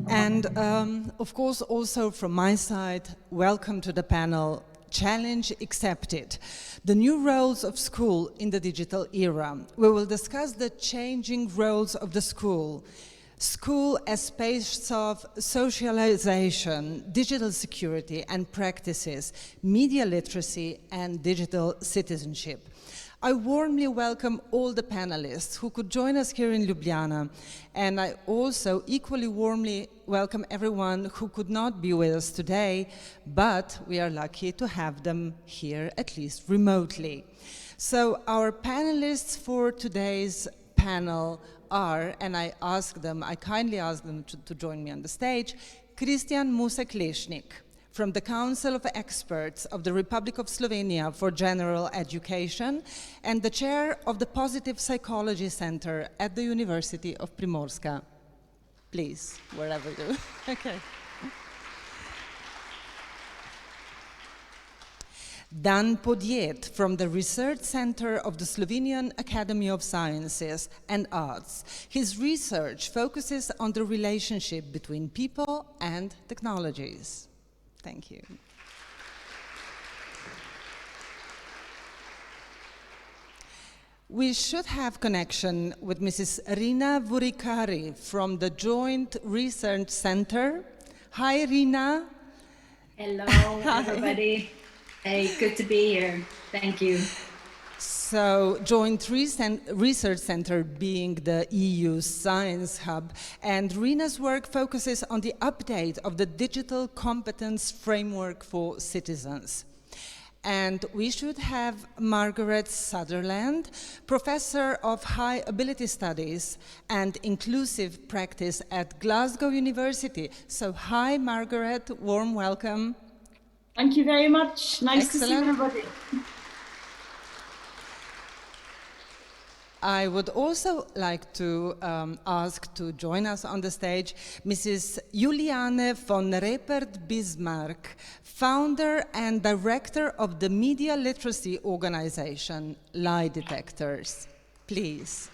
And of course, also from my side, welcome to the panel, Challenge Accepted, the new roles of school in the digital era. We will discuss the changing roles of the school. School as space of socialization, digital security and practices, media literacy and digital citizenship. I warmly welcome all the panelists who could join us here in Ljubljana, and I also equally warmly welcome everyone who could not be with us today, but we are lucky to have them here, at least remotely. So our panelists for today's panel are, and I kindly ask them to join me on the stage, Kristijan Musek Lešnik, from the Council of Experts of the Republic of Slovenia for General Education and the chair of the Positive Psychology Center at the University of Primorska. Please, wherever you. Okay. Dan Podjed from the Research Center of the Slovenian Academy of Sciences and Arts. His research focuses on the relationship between people and technologies. Thank you. We should have connection with Mrs. Riina Vourikari from the Joint Research Center. Hi, Riina. Hello, everybody. Hey, good to be here. Thank you. So, Joint Research Center being the EU Science Hub, and Riina's work focuses on the update of the digital competence framework for citizens. And we should have Margaret Sutherland, Professor of High Ability Studies and Inclusive Practice at Glasgow University. So, hi, Margaret, warm welcome. Thank you very much. Nice Excellent. to see everybody. I would also like to ask to join us on the stage Mrs. Juliane von Reppert-Bismarck, founder and director of the media literacy organization Lie Detectors. Please.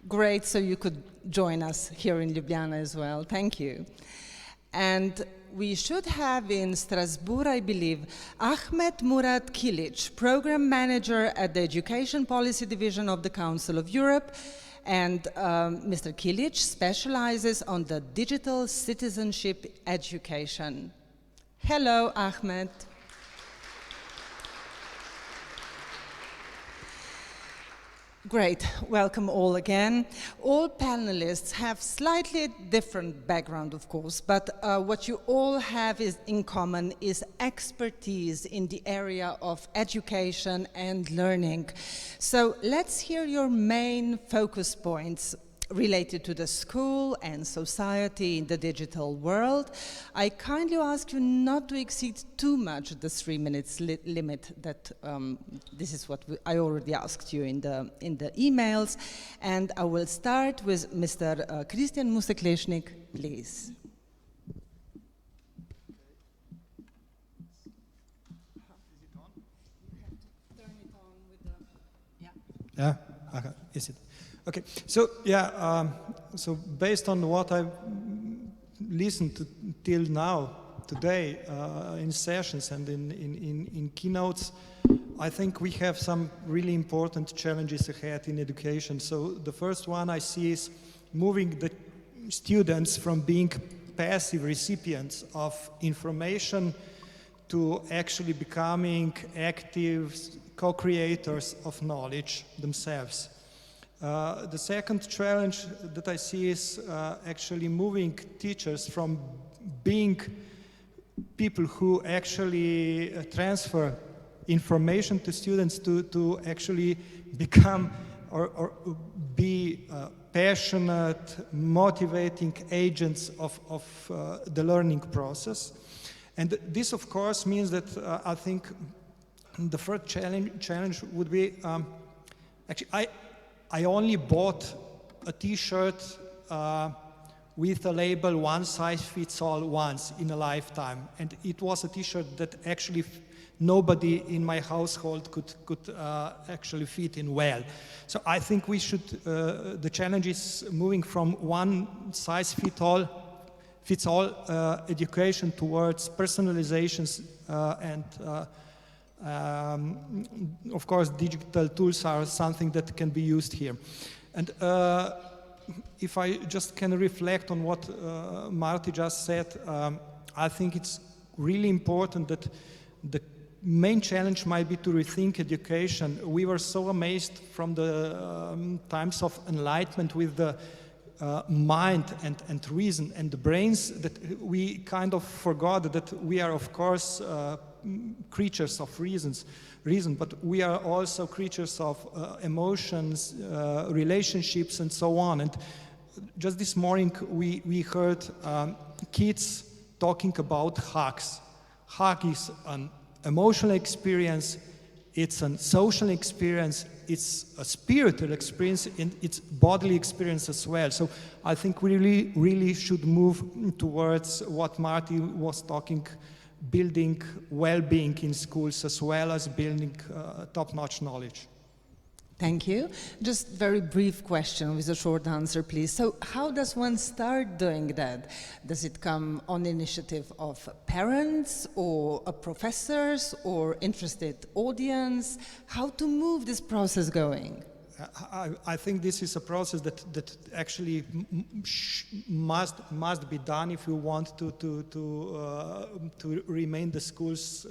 Great, so you could join us here in Ljubljana as well. Thank you. And we should have in Strasbourg, I believe, Ahmet Murat Kiliç, Program Manager at the Education Policy Division of the Council of Europe. And Mr. Kilić specializes on the digital citizenship education. Hello, Ahmet. Great, welcome all again. All panelists have slightly different background, of course, but what you all have in common is expertise in the area of education and learning. So let's hear your main focus points related to the school and society in the digital world. I kindly ask you not to exceed too much the 3 minutes limit that this is what I already asked you in the emails. And I will start with Mr. Kristijan Musek Lešnik, please. Yeah, okay. Is it? Okay, so yeah, so based on what I've listened to till now, today, in sessions and in keynotes, I think we have some really important challenges ahead in education. So the first one I see is moving the students from being passive recipients of information to actually becoming active co-creators of knowledge themselves. The second challenge that I see is actually moving teachers from being people who actually transfer information to students to actually become or be passionate, motivating agents of the learning process. And this, of course, means that I think the first challenge would be, actually, I only bought a T-shirt with a label "one size fits all" once in a lifetime, and it was a T-shirt that actually nobody in my household could actually fit in well. So I think we should. The challenge is moving from one size fits all education towards personalizations and. Of course, digital tools are something that can be used here. And if I just can reflect on what Marty just said, I think it's really important that the main challenge might be to rethink education. We were so amazed from the times of enlightenment with the mind and reason and the brains that we kind of forgot that we are, of course, creatures of reason, but we are also creatures of emotions, relationships, and so on. And just this morning, we heard kids talking about hugs. Hug is an emotional experience, it's a social experience, it's a spiritual experience, and it's bodily experience as well. So I think we really should move towards what Marty was talking, building well-being in schools as well as building top-notch knowledge. Thank you. Just very brief question with a short answer, please. So how does one start doing that? Does it come on initiative of parents or professors or interested audience? How to move this process going? I think this is a process that actually must be done if you want to remain the schools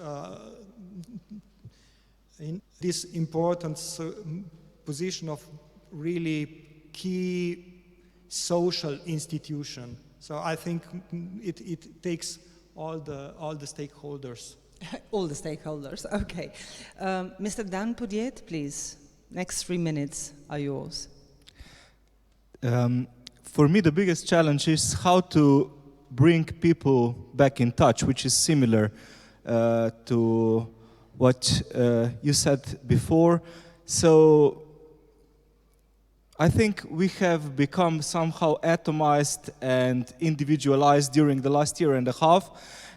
in this important position of really key social institution. So I think it takes all the stakeholders. All the stakeholders, okay. Mr. Dan Podjed, please. Next 3 minutes are yours. For me, the biggest challenge is how to bring people back in touch, which is similar to what you said before. So I think we have become somehow atomized and individualized during the last year and a half,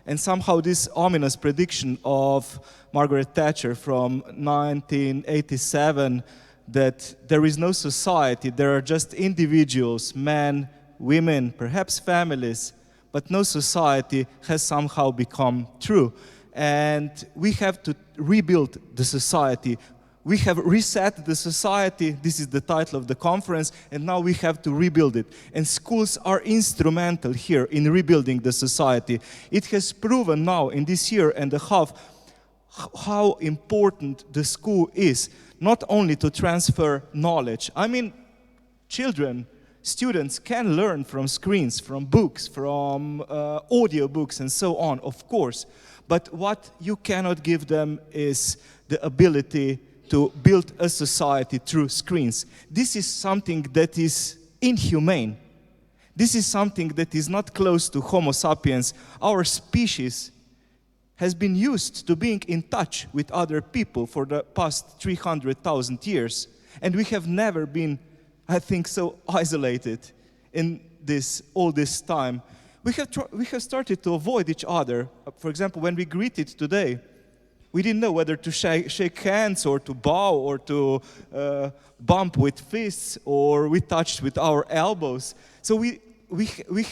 and somehow this ominous prediction of Margaret Thatcher from 1987 that there is no society, there are just individuals, men, women, perhaps families, but no society has somehow become true. And we have to rebuild the society. We have reset the society, this is the title of the conference, and now we have to rebuild it. And schools are instrumental here in rebuilding the society. It has proven now in this year and a half how important the school is, not only to transfer knowledge. I mean, children, students can learn from screens, from books, from audio books and so on, of course. But what you cannot give them is the ability to build a society through screens. This is something that is inhumane. This is something that is not close to Homo sapiens. Our species has been used to being in touch with other people for the past 300,000 years. And we have never been, I think, so isolated in all this time. We have started to avoid each other. For example, when we greeted today, we didn't know whether to shake hands or to bow or to bump with fists, or we touched with our elbows. So we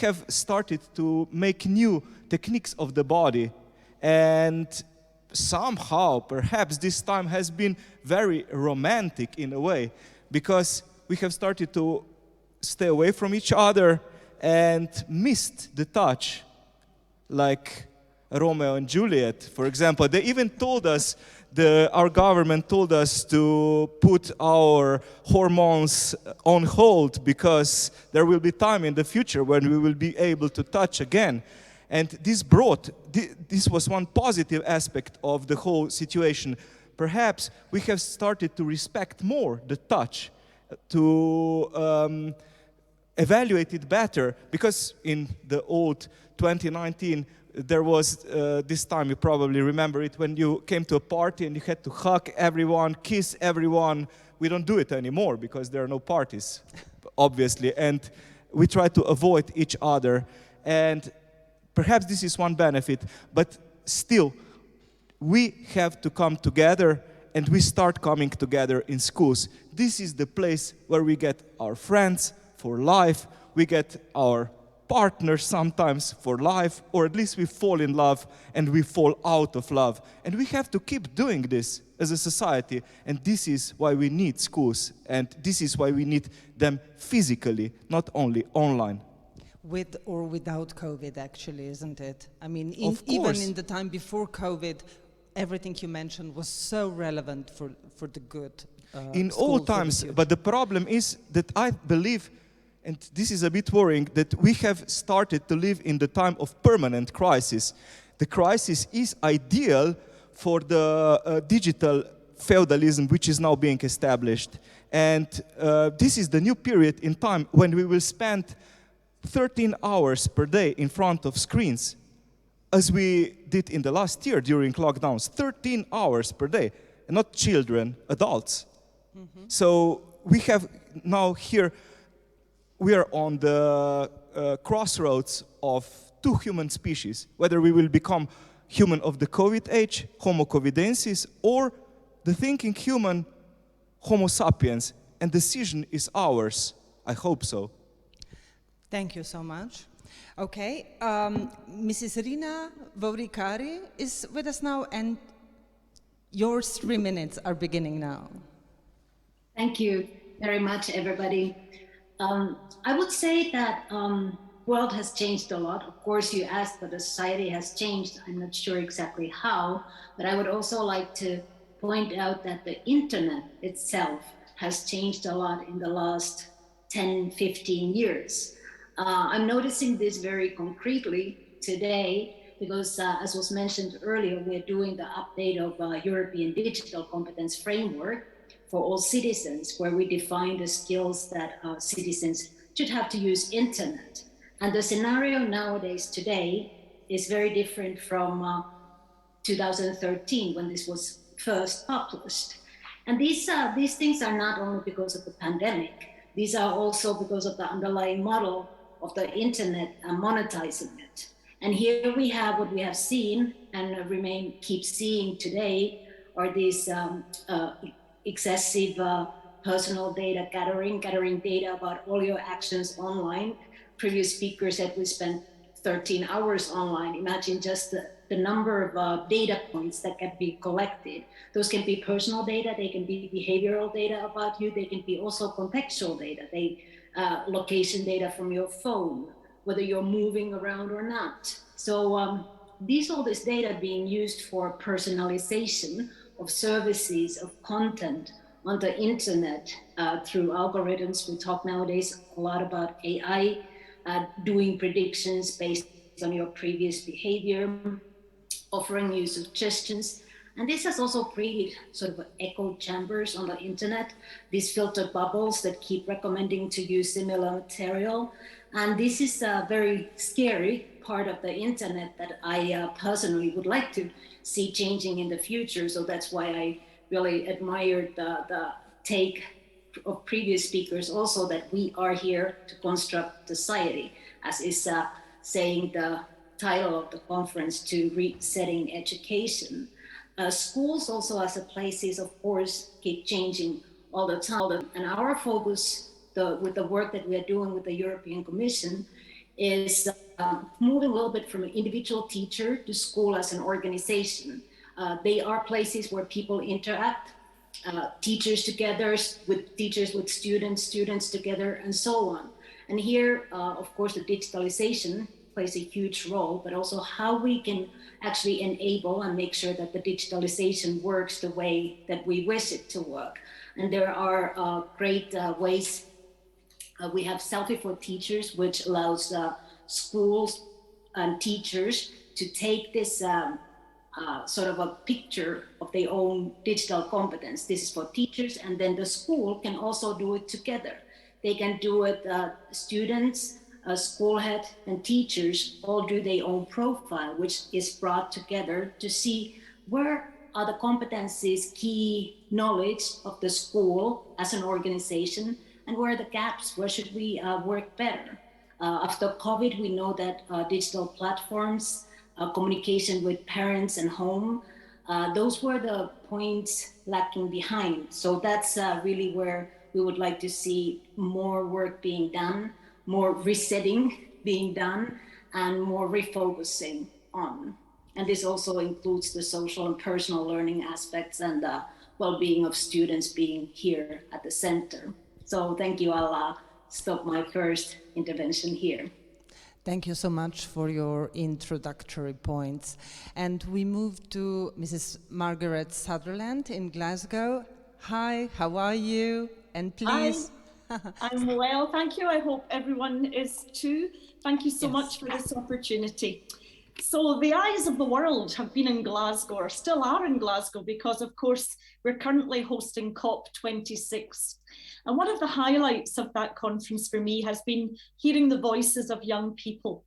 have started to make new techniques of the body. And somehow, perhaps this time has been very romantic in a way, because we have started to stay away from each other and missed the touch, like Romeo and Juliet, for example. They even told us, our government told us to put our hormones on hold because there will be time in the future when we will be able to touch again. And this was one positive aspect of the whole situation. Perhaps we have started to respect more the touch, to evaluate it better, because in the old 2019, there was this time, you probably remember it, when you came to a party and you had to hug everyone, kiss everyone. We don't do it anymore because there are no parties, obviously. And we try to avoid each other. And perhaps this is one benefit, but still, we have to come together, and we start coming together in schools. This is the place where we get our friends for life, we get our partners sometimes for life, or at least we fall in love and we fall out of love. And we have to keep doing this as a society, and this is why we need schools, and this is why we need them physically, not only online. With or without COVID, actually, isn't it? I mean, Of course. even in the time before COVID, everything you mentioned was so relevant for the good. In school all for the times, future. but the problem is that I believe, and this is a bit worrying, that we have started to live in the time of permanent crisis. The crisis is ideal for the digital feudalism which is now being established. And this is the new period in time when we will spend 13 hours per day in front of screens, as we did in the last year during lockdowns, 13 hours per day, and not children, adults. So we have now here, we are on the crossroads of two human species, whether we will become human of the COVID age, Homo covidensis, or the thinking human, Homo sapiens, and decision is ours. I hope so. Thank you so much. Okay, Mrs. Riina Vourikari is with us now, and your 3 minutes are beginning now. Thank you very much, everybody. I would say that world has changed a lot. Of course, you asked whether society has changed. I'm not sure exactly how, but I would also like to point out that the internet itself has changed a lot in the last 10, 15 years. I'm noticing this very concretely today because, as was mentioned earlier, we're doing the update of European Digital Competence Framework for all citizens, where we define the skills that citizens should have to use internet. And the scenario nowadays today is very different from 2013 when this was first published. And these things are not only because of the pandemic, these are also because of the underlying model of the internet and monetizing it. And here we have what we have seen and keep seeing today are these excessive personal data gathering data about all your actions online. Previous speaker said we spent 13 hours online. Imagine just the number of data points that can be collected. Those can be personal data, they can be behavioral data about you, they can be also contextual data, location data from your phone, whether you're moving around or not. So all this data being used for personalization of services, of content on the internet through algorithms. We talk nowadays a lot about AI doing predictions based on your previous behavior, offering you suggestions. And this has also created sort of echo chambers on the internet, these filtered bubbles that keep recommending to use similar material. And this is a very scary part of the internet that I personally would like to see changing in the future. So that's why I really admired the take of previous speakers also, that we are here to construct society, as is saying the title of the conference, to resetting education. Schools also as a places, of course, keep changing all the time. And our focus with the work that we are doing with the European Commission is moving a little bit from an individual teacher to school as an organization. They are places where people interact, teachers together with teachers, with students, students together, and so on. And here, of course, the digitalization plays a huge role, but also how we can actually enable and make sure that the digitalization works the way that we wish it to work. And there are great ways. We have Selfie for Teachers, which allows schools and teachers to take this sort of a picture of their own digital competence. This is for teachers, and then the school can also do it together. They can do it, students, school head, and teachers all do their own profile, which is brought together to see where are the competencies, key knowledge of the school as an organization, and where are the gaps? Where should we work better? After COVID, we know that digital platforms, communication with parents and home, those were the points lacking behind. So that's really where we would like to see more work being done, more resetting being done, and more refocusing on. And this also includes the social and personal learning aspects and the well-being of students being here at the center. So thank you. I'll stop my first intervention here. Thank you so much for your introductory points. And we move to Mrs. Margaret Sutherland in Glasgow. Hi, how are you? And please. Hi, I'm well, thank you. I hope everyone is too. Thank you so Yes. much for this opportunity. So the eyes of the world have been in Glasgow, or still are in Glasgow, because of course we're currently hosting COP26. And one of the highlights of that conference for me has been hearing the voices of young people.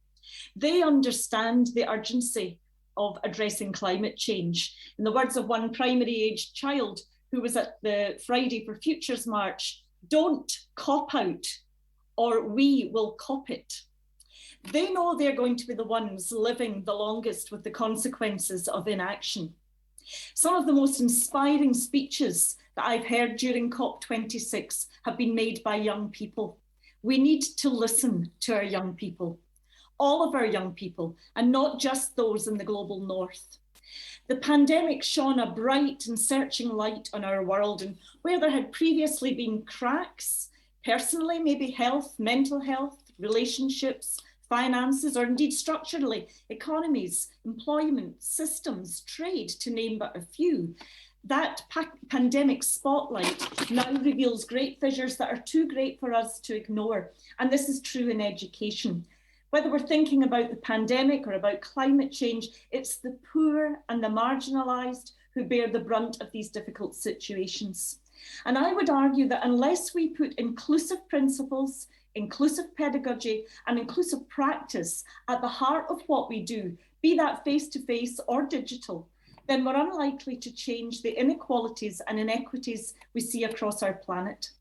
They understand the urgency of addressing climate change. In the words of one primary-aged child who was at the Friday for Futures March, "Don't cop out, or we will cop it." They know they're going to be the ones living the longest with the consequences of inaction. Some of the most inspiring speeches that I've heard during COP26 have been made by young people. We need to listen to our young people, all of our young people, and not just those in the global north. The pandemic shone a bright and searching light on our world, and where there had previously been cracks, personally, maybe health, mental health, relationships, finances, or indeed structurally, economies, employment, systems, trade, to name but a few, that pandemic spotlight now reveals great fissures that are too great for us to ignore. And this is true in education. Whether we're thinking about the pandemic or about climate change, it's the poor and the marginalized who bear the brunt of these difficult situations. And I would argue that unless we put inclusive principles, inclusive pedagogy, and inclusive practice at the heart of what we do, be that face-to-face or digital, then we're unlikely to change the inequalities and inequities we see across our planet.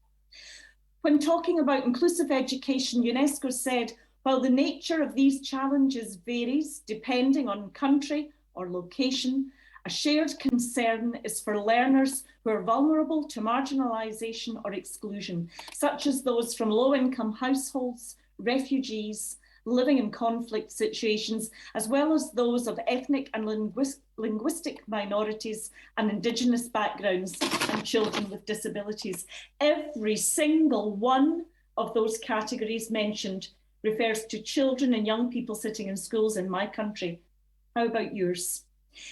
When talking about inclusive education, UNESCO said, while the nature of these challenges varies depending on country or location, a shared concern is for learners who are vulnerable to marginalization or exclusion, such as those from low-income households, refugees, living in conflict situations, as well as those of ethnic and linguistic minorities and Indigenous backgrounds and children with disabilities. Every single one of those categories mentioned refers to children and young people sitting in schools in my country. How about yours?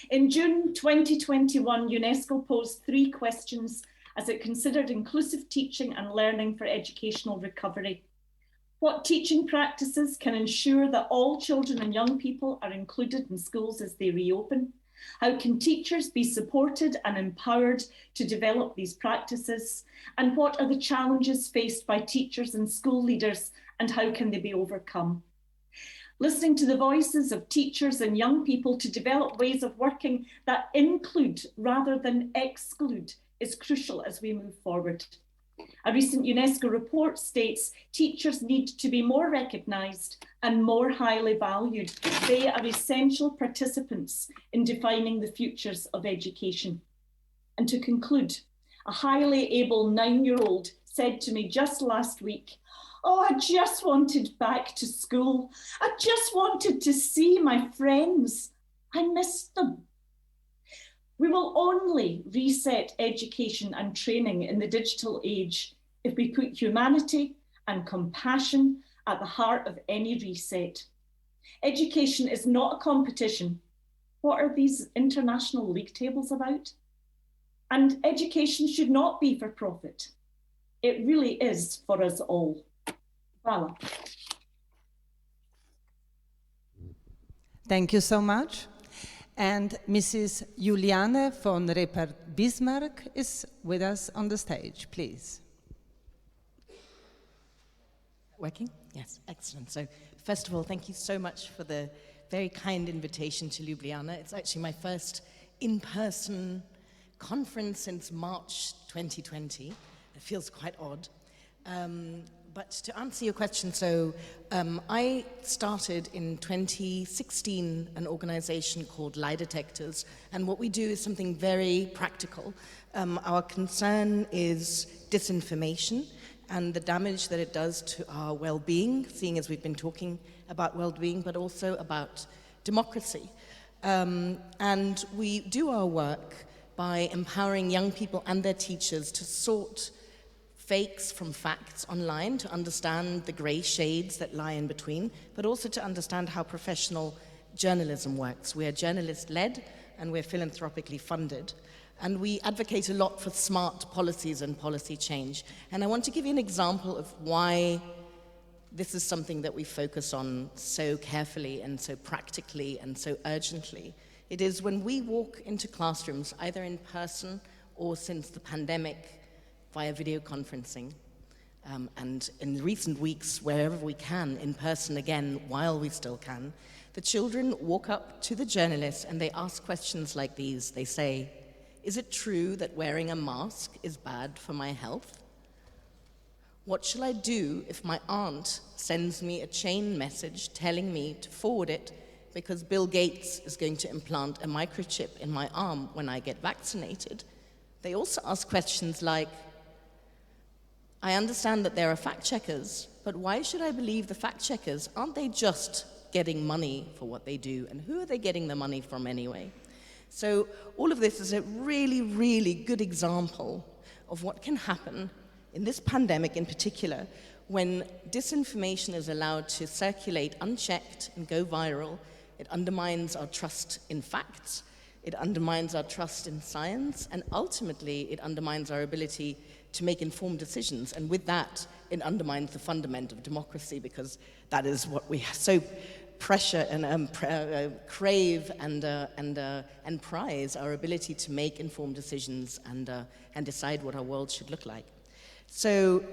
In June 2021, UNESCO posed 3 questions as it considered inclusive teaching and learning for educational recovery. What teaching practices can ensure that all children and young people are included in schools as they reopen? How can teachers be supported and empowered to develop these practices? And what are the challenges faced by teachers and school leaders, and how can they be overcome? Listening to the voices of teachers and young people to develop ways of working that include rather than exclude is crucial as we move forward. A recent UNESCO report states teachers need to be more recognised and more highly valued. They are essential participants in defining the futures of education. And to conclude, a highly able 9-year-old said to me just last week, "Oh, I just wanted back to school. I just wanted to see my friends. I missed them." We will only reset education and training in the digital age if we put humanity and compassion at the heart of any reset. Education is not a competition. What are these international league tables about? And education should not be for profit. It really is for us all. Voilà. Thank you so much. And Mrs. Juliane von Reppert-Bismarck is with us on the stage, please. Working? Yes, excellent. So first of all, thank you so much for the very kind invitation to Ljubljana. It's actually my first in-person conference since March 2020. It feels quite odd. But to answer your question, so I started in 2016 an organization called Detectors, and what we do is something very practical. Our concern is disinformation and the damage that it does to our well-being, seeing as we've been talking about well-being, but also about democracy. And we do our work by empowering young people and their teachers to sort fakes from facts online, to understand the grey shades that lie in between, but also to understand how professional journalism works. We are journalist-led and we're philanthropically funded. And we advocate a lot for smart policies and policy change. And I want to give you an example of why this is something that we focus on so carefully and so practically and so urgently. It is when we walk into classrooms, either in person or since the pandemic, via video conferencing, and in recent weeks, wherever we can, in person again, while we still can, the children walk up to the journalists and they ask questions like these. They say, "Is it true that wearing a mask is bad for my health? What shall I do if my aunt sends me a chain message telling me to forward it because Bill Gates is going to implant a microchip in my arm when I get vaccinated?" They also ask questions like, "I understand that there are fact checkers, but why should I believe the fact checkers? Aren't they just getting money for what they do? And who are they getting the money from anyway?" So all of this is a really, really good example of what can happen in this pandemic in particular when disinformation is allowed to circulate unchecked and go viral. It undermines our trust in facts, it undermines our trust in science, and ultimately it undermines our ability to make informed decisions. And with that, it undermines the fundament of democracy, because that is what we so pressure and crave and prize, our ability to make informed decisions and decide what our world should look like. So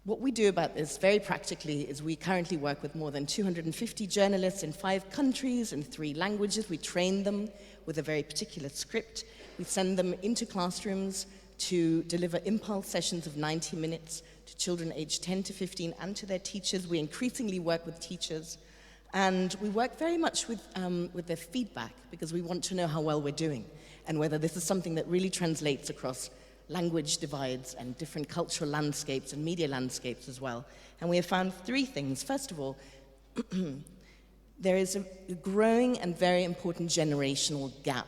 what we do about this very practically is we currently work with more than 250 journalists in 5 countries and 3 languages. We train them with a very particular script. We send them into classrooms to deliver impulse sessions of 90 minutes to children aged 10 to 15 and to their teachers. We increasingly work with teachers, and we work very much with their feedback, because we want to know how well we're doing and whether this is something that really translates across language divides and different cultural landscapes and media landscapes as well. And we have found 3 things. First of all, there is a growing and very important generational gap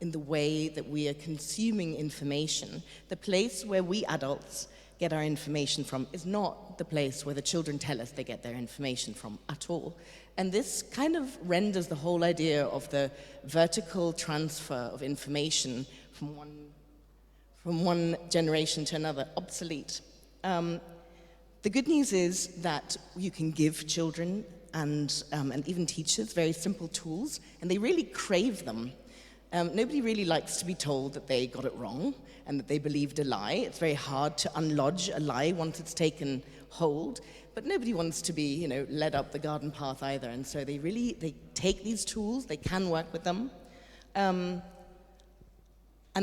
in the way that we are consuming information. The place where we adults get our information from is not the place where the children tell us they get their information from at all. And this kind of renders the whole idea of the vertical transfer of information from one generation to another obsolete. The good news is that you can give children and even teachers very simple tools, and they really crave them. Nobody really likes to be told that they got it wrong and that they believed a lie. It's very hard to unlodge a lie once it's taken hold, but nobody wants to be, led up the garden path either. And so they take these tools, they can work with them, and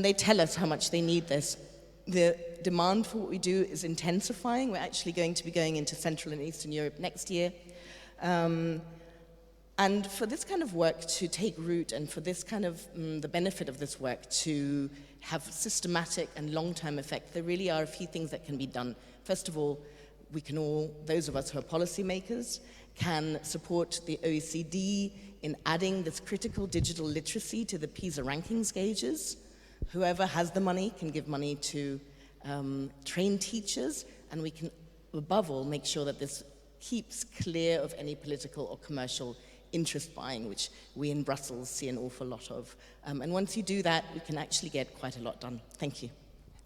they tell us how much they need this. The demand for what we do is intensifying. We're actually going to be going into Central and Eastern Europe next year. And for this kind of work to take root, and for this kind of, the benefit of this work to have systematic and long-term effect, there really are a few things that can be done. First of all, we can all, those of us who are policymakers, can support the OECD in adding this critical digital literacy to the PISA rankings gauges. Whoever has the money can give money to train teachers, and we can, above all, make sure that this keeps clear of any political or commercial interest buying, which we in Brussels see an awful lot of. And once you do that, we can actually get quite a lot done. Thank you.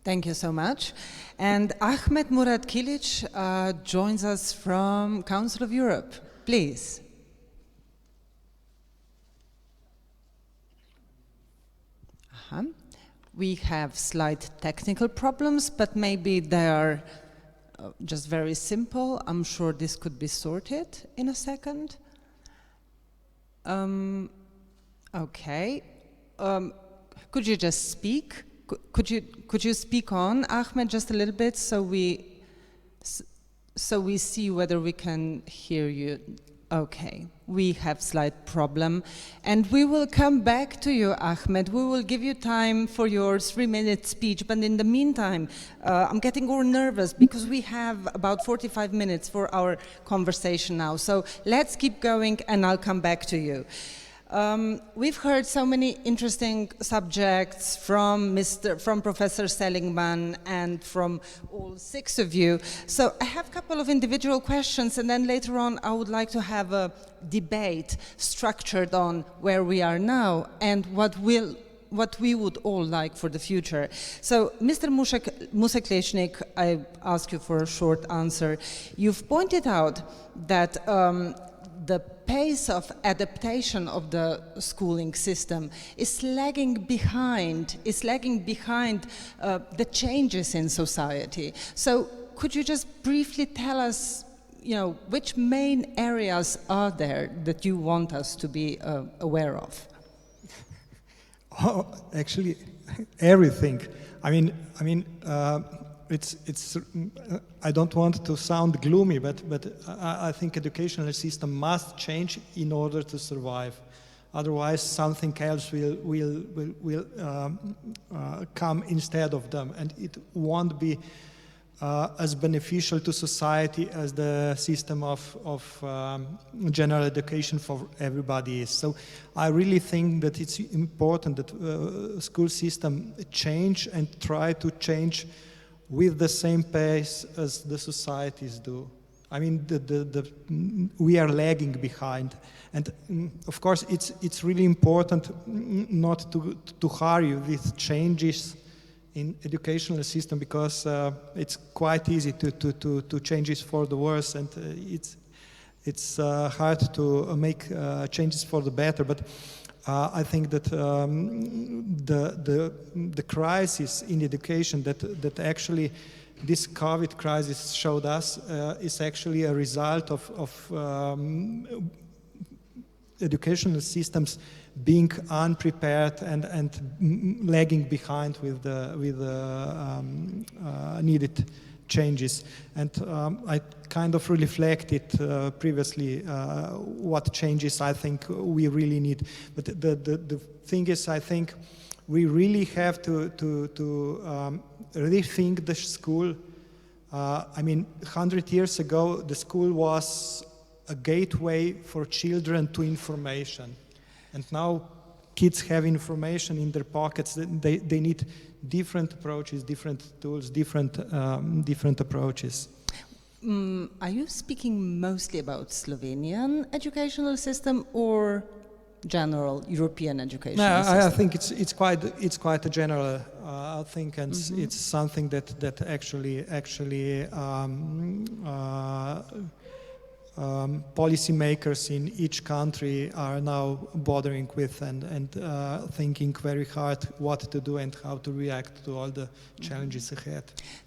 Thank you so much. And Ahmet Murat Kiliç joins us from Council of Europe. Please. We have slight technical problems, but maybe they are just very simple. I'm sure this could be sorted in a second. Okay. Could you just speak Could you speak on, Ahmet, just a little bit so we see whether we can hear you? Okay, we have slight problem, and we will come back to you, Ahmet. We will give you time for your 3-minute speech, but in the meantime, I'm getting more nervous because we have about 45 minutes for our conversation now. So let's keep going, and I'll come back to you. We've heard so many interesting subjects from Professor Seligman and from all 6 of you. So I have a couple of individual questions, and then later on I would like to have a debate structured on where we are now and what we would all like for the future. So, Mr. Musek Lešnik, I ask you for a short answer. You've pointed out that the pace of adaptation of the schooling system is lagging behind the changes in society. So could you just briefly tell us, which main areas are there that you want us to be aware of? Oh, actually, everything. I don't want to sound gloomy, but I think educational system must change in order to survive. Otherwise, something else will come instead of them, and it won't be as beneficial to society as the system of general education for everybody is. So I really think that it's important that school system change and try to change with the same pace as the societies do. We are lagging behind, and of course it's really important not to hurry with changes in educational system, because it's quite easy to change it for the worse, and it's hard to make changes for the better. But I think that the crisis in education that actually this COVID crisis showed us is actually a result of educational systems being unprepared and lagging behind with the needed changes. And I kind of reflected previously what changes I think we really need. But the thing is, I think we really have to rethink the school. 100 years ago, the school was a gateway for children to information. And now kids have information in their pockets. They need different approaches, different tools, different approaches. Are you speaking mostly about Slovenian educational system or general European educational system? I think it's quite a general thing, and it's something that actually policymakers in each country are now bothering with and thinking very hard what to do and how to react to all the challenges ahead.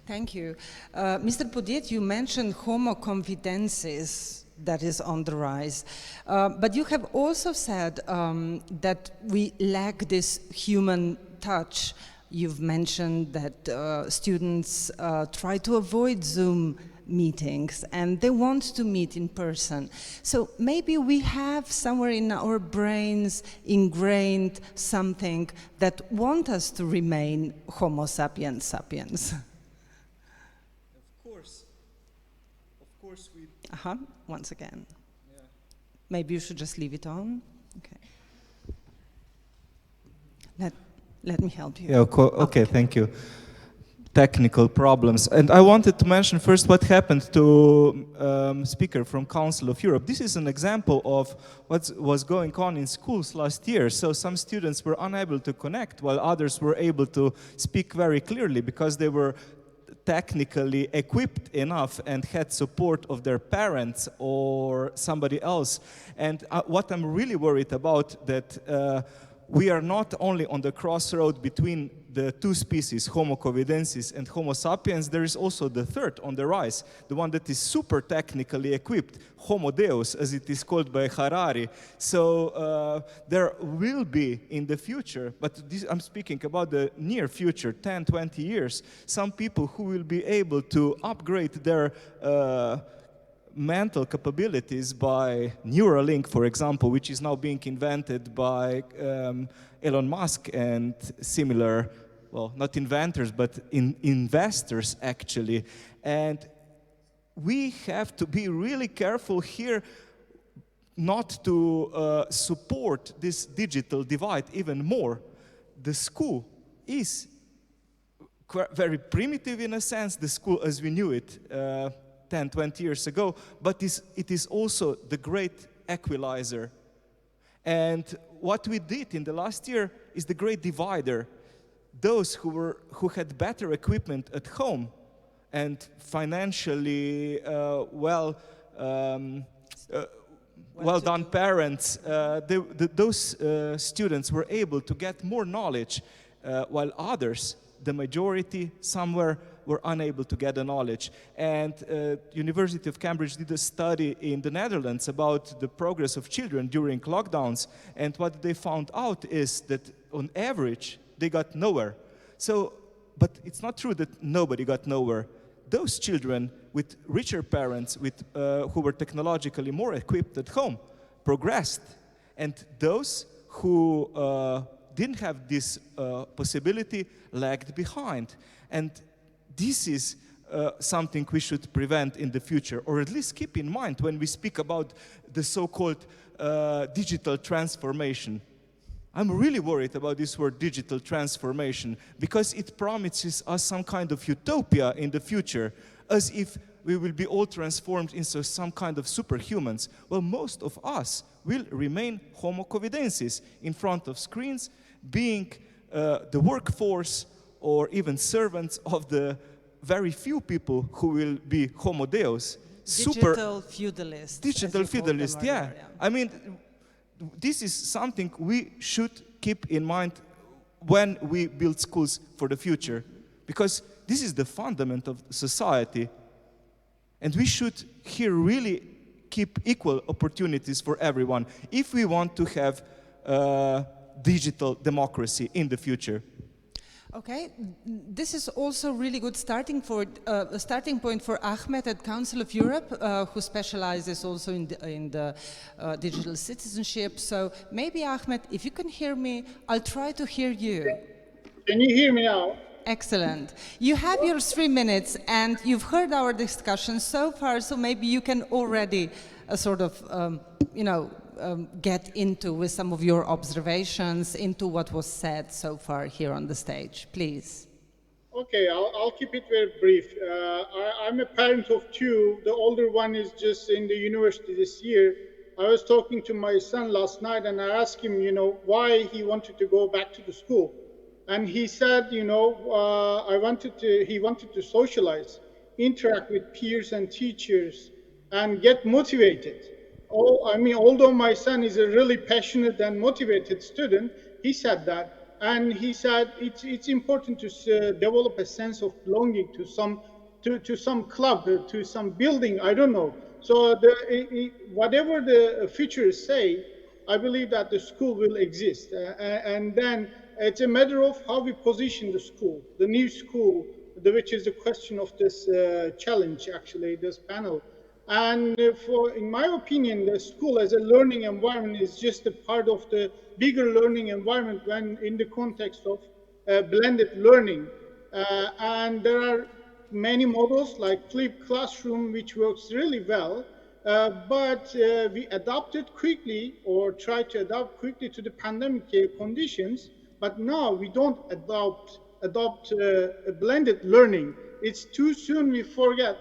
Thank you. Mr. Podjed, you mentioned homo confidences that is on the rise. But you have also said that we lack this human touch. You've mentioned that students try to avoid Zoom meetings and they want to meet in person. So maybe we have somewhere in our brains ingrained something that want us to remain Homo sapiens sapiens. Of course we... Once again. Yeah. Maybe you should just leave it on. Okay. Let me help you. Yeah, okay, thank you. Technical problems. And I wanted to mention first what happened to speaker from Council of Europe. This is an example of what was going on in schools last year. So some students were unable to connect while others were able to speak very clearly because they were technically equipped enough and had support of their parents or somebody else. And what I'm really worried about that we are not only on the crossroad between the two species, Homo covidensis and Homo sapiens, there is also the third on the rise, the one that is super technically equipped, Homo Deus, as it is called by Harari. So there will be in the future, but I'm speaking about the near future, 10, 20 years, some people who will be able to upgrade their mental capabilities by Neuralink, for example, which is now being invented by Elon Musk and similar, well, not inventors, but investors, actually. And we have to be really careful here not to support this digital divide even more. The school is very primitive in a sense, the school as we knew it 10, 20 years ago, but it is also the great equalizer. And what we did in the last year is the great divider. Those who had better equipment at home and financially well done parents, those students were able to get more knowledge, while others, the majority, somewhere were unable to get the knowledge. And University of Cambridge did a study in the Netherlands about the progress of children during lockdowns, and what they found out is that on average they got nowhere. So, but it's not true that nobody got nowhere. Those children with richer parents, who were technologically more equipped at home, progressed, and those who didn't have this possibility lagged behind. And this is something we should prevent in the future, or at least keep in mind when we speak about the so-called digital transformation. I'm really worried about this word digital transformation, because it promises us some kind of utopia in the future, as if we will be all transformed into some kind of superhumans. Well, most of us will remain Homo covidensis in front of screens, being the workforce or even servants of the very few people who will be Homo Deus. Digital feudalists. Digital feudalists, yeah. I mean, this is something we should keep in mind when we build schools for the future, because this is the fundament of society, and we should here really keep equal opportunities for everyone if we want to have digital democracy in the future. Okay, this is also really good starting point for Ahmet at Council of Europe, who specializes also in the digital citizenship. So maybe Ahmet, if you can hear me, I'll try to hear you. Can you hear me now? Excellent. You have your 3 minutes, and you've heard our discussion so far, so maybe you can already get into with some of your observations into what was said so far here on the stage, please. Okay, I'll keep it very brief. I'm a parent of two. The older one is just in the university this year. I was talking to my son last night, and I asked him, why he wanted to go back to the school. And he said, he wanted to socialize, interact with peers and teachers, and get motivated. Although my son is a really passionate and motivated student, he said that, and he said it's important to develop a sense of belonging to some club, to some building. I don't know. So whatever the futures say, I believe that the school will exist, and then it's a matter of how we position the school, the new school, which is the question of this challenge, actually, this panel. And in my opinion, the school as a learning environment is just a part of the bigger learning environment when in the context of blended learning. And there are many models like flipped classroom, which works really well, but we adapted quickly or tried to adapt quickly to the pandemic conditions. But now we don't adopt a blended learning. It's too soon we forget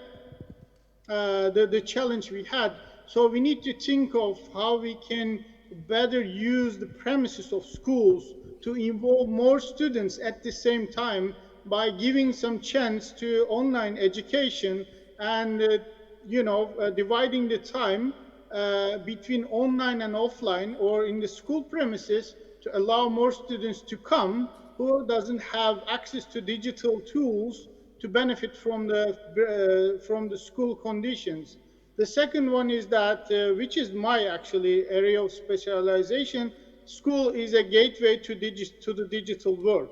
the challenge we had. So we need to think of how we can better use the premises of schools to involve more students at the same time by giving some chance to online education and dividing the time between online and offline or in the school premises to allow more students to come who doesn't have access to digital tools to benefit from the school conditions. The second one is that, which is my actually area of specialization, school is a gateway to the digital world.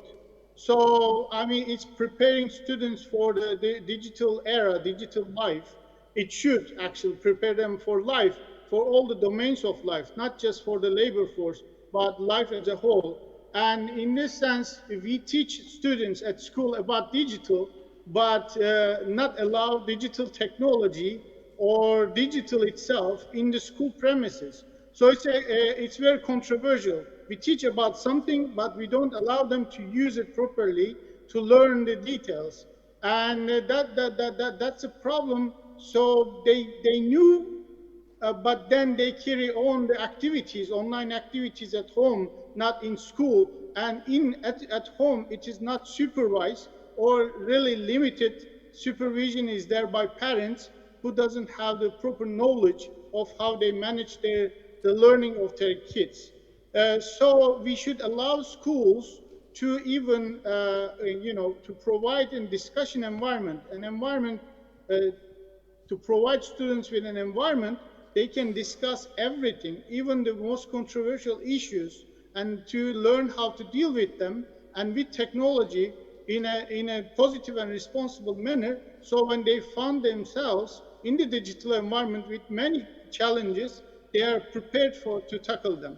So, I mean, it's preparing students for the digital era, digital life. It should actually prepare them for life, for all the domains of life, not just for the labor force, but life as a whole. And in this sense, we teach students at school about digital, but not allow digital technology or digital itself in the school premises. So it's very controversial. We teach about something, but we don't allow them to use it properly to learn the details. And that's a problem. So they knew, but then they carry on the activities, online activities at home, not in school. And at home, it is not supervised, or really limited supervision is there by parents who doesn't have the proper knowledge of how they manage the learning of their kids. So we should allow schools to even, to provide a discussion environment, to provide students with an environment they can discuss everything, even the most controversial issues, and to learn how to deal with them, and with technology in a positive and responsible manner. So when they find themselves in the digital environment with many challenges, they are prepared to tackle them.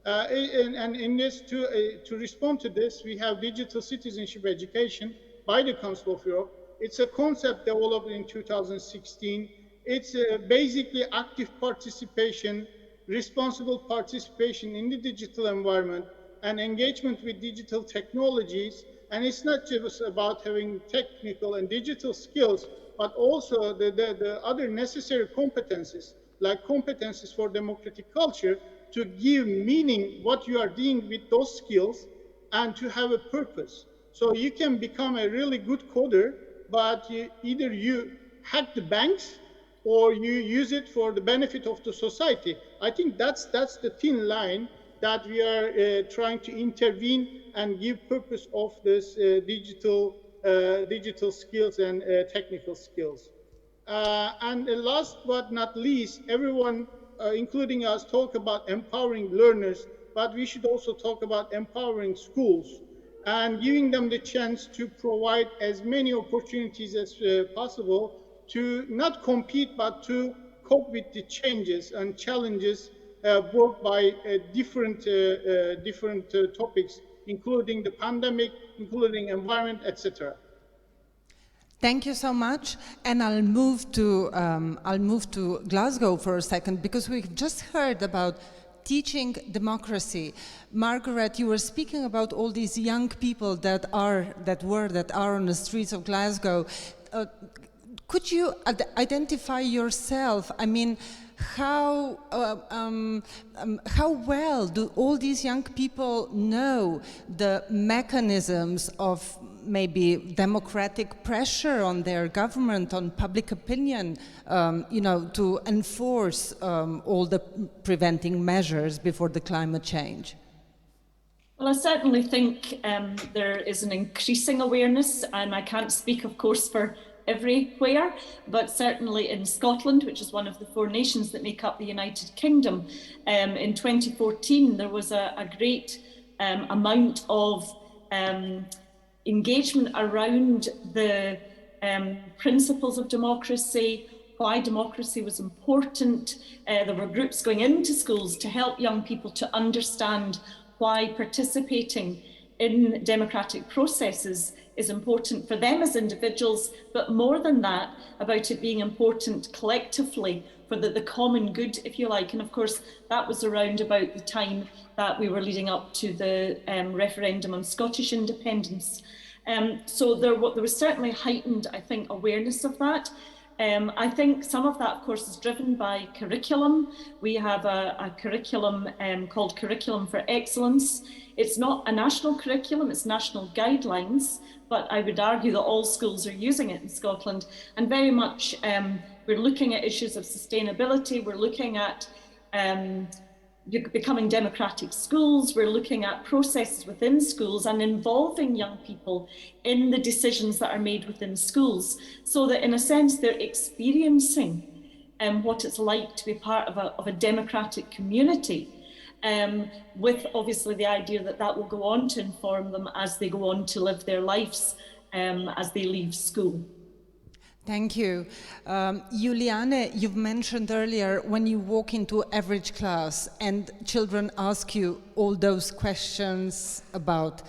And in this, to respond to this, we have digital citizenship education by the Council of Europe. It's a concept developed in 2016. It's basically active participation, responsible participation in the digital environment, and engagement with digital technologies. And it's not just about having technical and digital skills, but also the other necessary competencies, like competencies for democratic culture, to give meaning what you are doing with those skills, and to have a purpose. So you can become a really good coder, but either you hack the banks or you use it for the benefit of the society. I think that's the thin line that we are trying to intervene and give purpose of this digital skills and technical skills. And last but not least, everyone, including us, talk about empowering learners, but we should also talk about empowering schools and giving them the chance to provide as many opportunities as possible to not compete, but to cope with the changes and challenges brought by different topics, including the pandemic, including environment, etc. Thank you so much, and I'll move to Glasgow for a second, because we've just heard about teaching democracy. Margaret, you were speaking about all these young people that are on the streets of Glasgow. Could you identify yourself? I mean, how well do all these young people know the mechanisms of maybe democratic pressure on their government, on public opinion, to enforce all the preventing measures before the climate change? Well, I certainly think there is an increasing awareness, and I can't speak, of course, for everywhere, but certainly in Scotland, which is one of the 4 nations that make up the United Kingdom, in 2014 there was a great amount of engagement around the principles of democracy, why democracy was important. There were groups going into schools to help young people to understand why participating in democratic processes is important for them as individuals, but more than that, about it being important collectively for the common good, if you like. And of course, that was around about the time that we were leading up to the referendum on Scottish independence. So there was certainly heightened, I think, awareness of that. I think some of that, of course, is driven by curriculum. We have a curriculum called Curriculum for Excellence. It's not a national curriculum, it's national guidelines, but I would argue that all schools are using it in Scotland. And very much we're looking at issues of sustainability, we're looking at becoming democratic schools. We're looking at processes within schools and involving young people in the decisions that are made within schools, so that in a sense they're experiencing what it's like to be part of a democratic community, with obviously the idea that that will go on to inform them as they go on to live their lives as they leave school. Thank you. Juliane, you've mentioned earlier when you walk into average class and children ask you all those questions about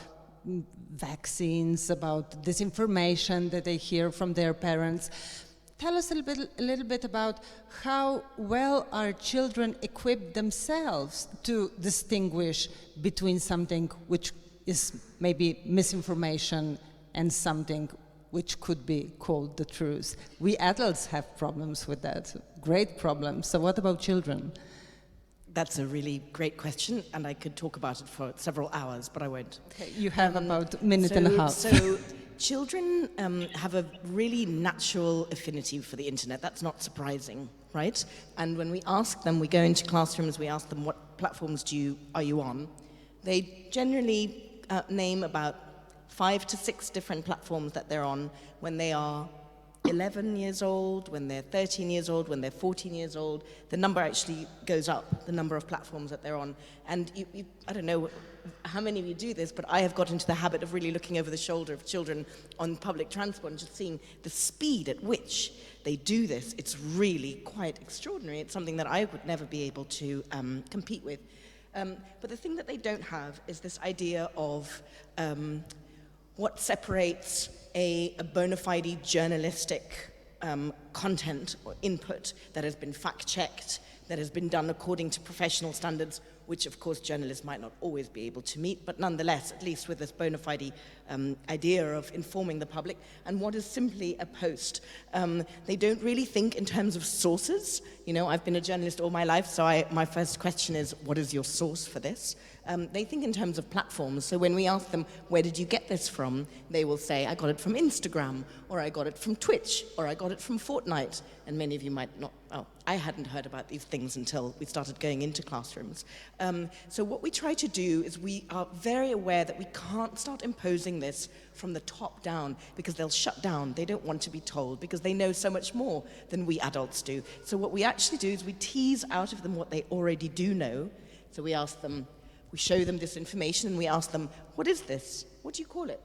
vaccines, about disinformation that they hear from their parents. Tell us a little bit about how well are children equipped themselves to distinguish between something which is maybe misinformation and something which could be called the truth. We adults have problems with that, great problems. So what about children? That's a really great question, and I could talk about it for several hours, but I won't. Okay, you have about a minute and a half. So children have a really natural affinity for the internet. That's not surprising, right? And when we ask them, we go into classrooms, we ask them what platforms are you on? They generally name about 5 to 6 different platforms that they're on when they are 11 years old, when they're 13 years old, when they're 14 years old. The number actually goes up, the number of platforms that they're on. And I don't know how many of you do this, but I have got into the habit of really looking over the shoulder of children on public transport and just seeing the speed at which they do this. It's really quite extraordinary. It's something that I would never be able to compete with. But the thing that they don't have is this idea of what separates a bona fide journalistic content or input that has been fact-checked, that has been done according to professional standards, which of course journalists might not always be able to meet, but nonetheless, at least with this bona fide idea of informing the public, and what is simply a post. They don't really think in terms of sources. You know, I've been a journalist all my life, so my first question is, what is your source for this? They think in terms of platforms. So when we ask them, where did you get this from? They will say, I got it from Instagram, or I got it from Twitch, or I got it from Fortnite. And many of you might not, I hadn't heard about these things until we started going into classrooms. So what we try to do is we are very aware that we can't start imposing this from the top down, because they'll shut down. They don't want to be told, because they know so much more than we adults do. So what we actually do is we tease out of them what they already do know. So we ask them, we show them this information and we ask them, what is this? What do you call it?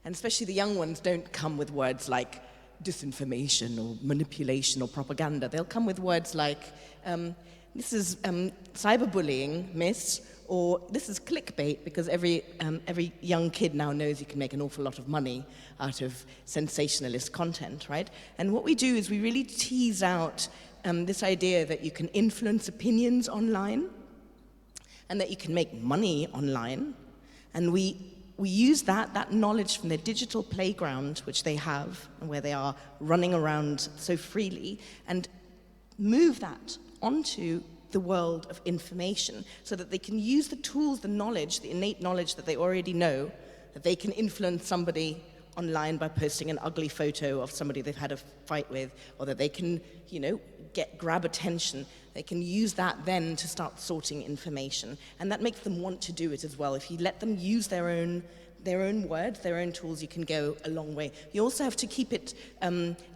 And especially the young ones don't come with words like disinformation or manipulation or propaganda. They'll come with words like, this is cyberbullying, miss, or this is clickbait, because every young kid now knows you can make an awful lot of money out of sensationalist content, right? And what we do is we really tease out this idea that you can influence opinions online, and that you can make money online. And we use that knowledge from their digital playground, which they have, and where they are running around so freely, and move that onto the world of information, so that they can use the tools, the knowledge, the innate knowledge that they already know, that they can influence somebody online by posting an ugly photo of somebody they've had a fight with, or that they can, grab attention. They can use that then to start sorting information, and that makes them want to do it as well. If you let them use their own words, their own tools, you can go a long way. You also have to keep it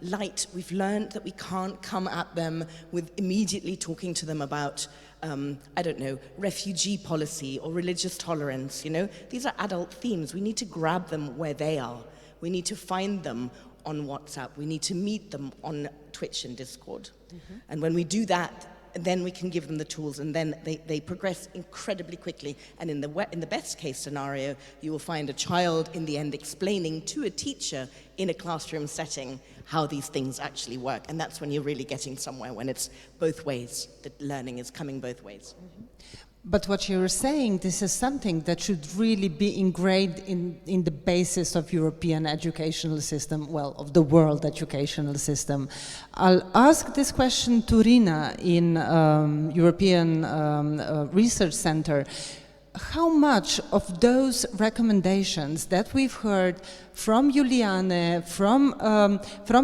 light. We've learned that we can't come at them with immediately talking to them about refugee policy or religious tolerance. These are adult themes. We need to grab them where they are. We need to find them on WhatsApp. We need to meet them on Twitch and Discord. Mm-hmm. And when we do that, then we can give them the tools, and then they progress incredibly quickly. And in the best case scenario, you will find a child in the end explaining to a teacher in a classroom setting how these things actually work. And that's when you're really getting somewhere, when it's both ways, that learning is coming both ways. Mm-hmm. But what you're saying, this is something that should really be ingrained in the basis of European educational system, well, of the world educational system. I'll ask this question to Riina in European Research Center. how much of those recommendations that we've heard from Juliane, from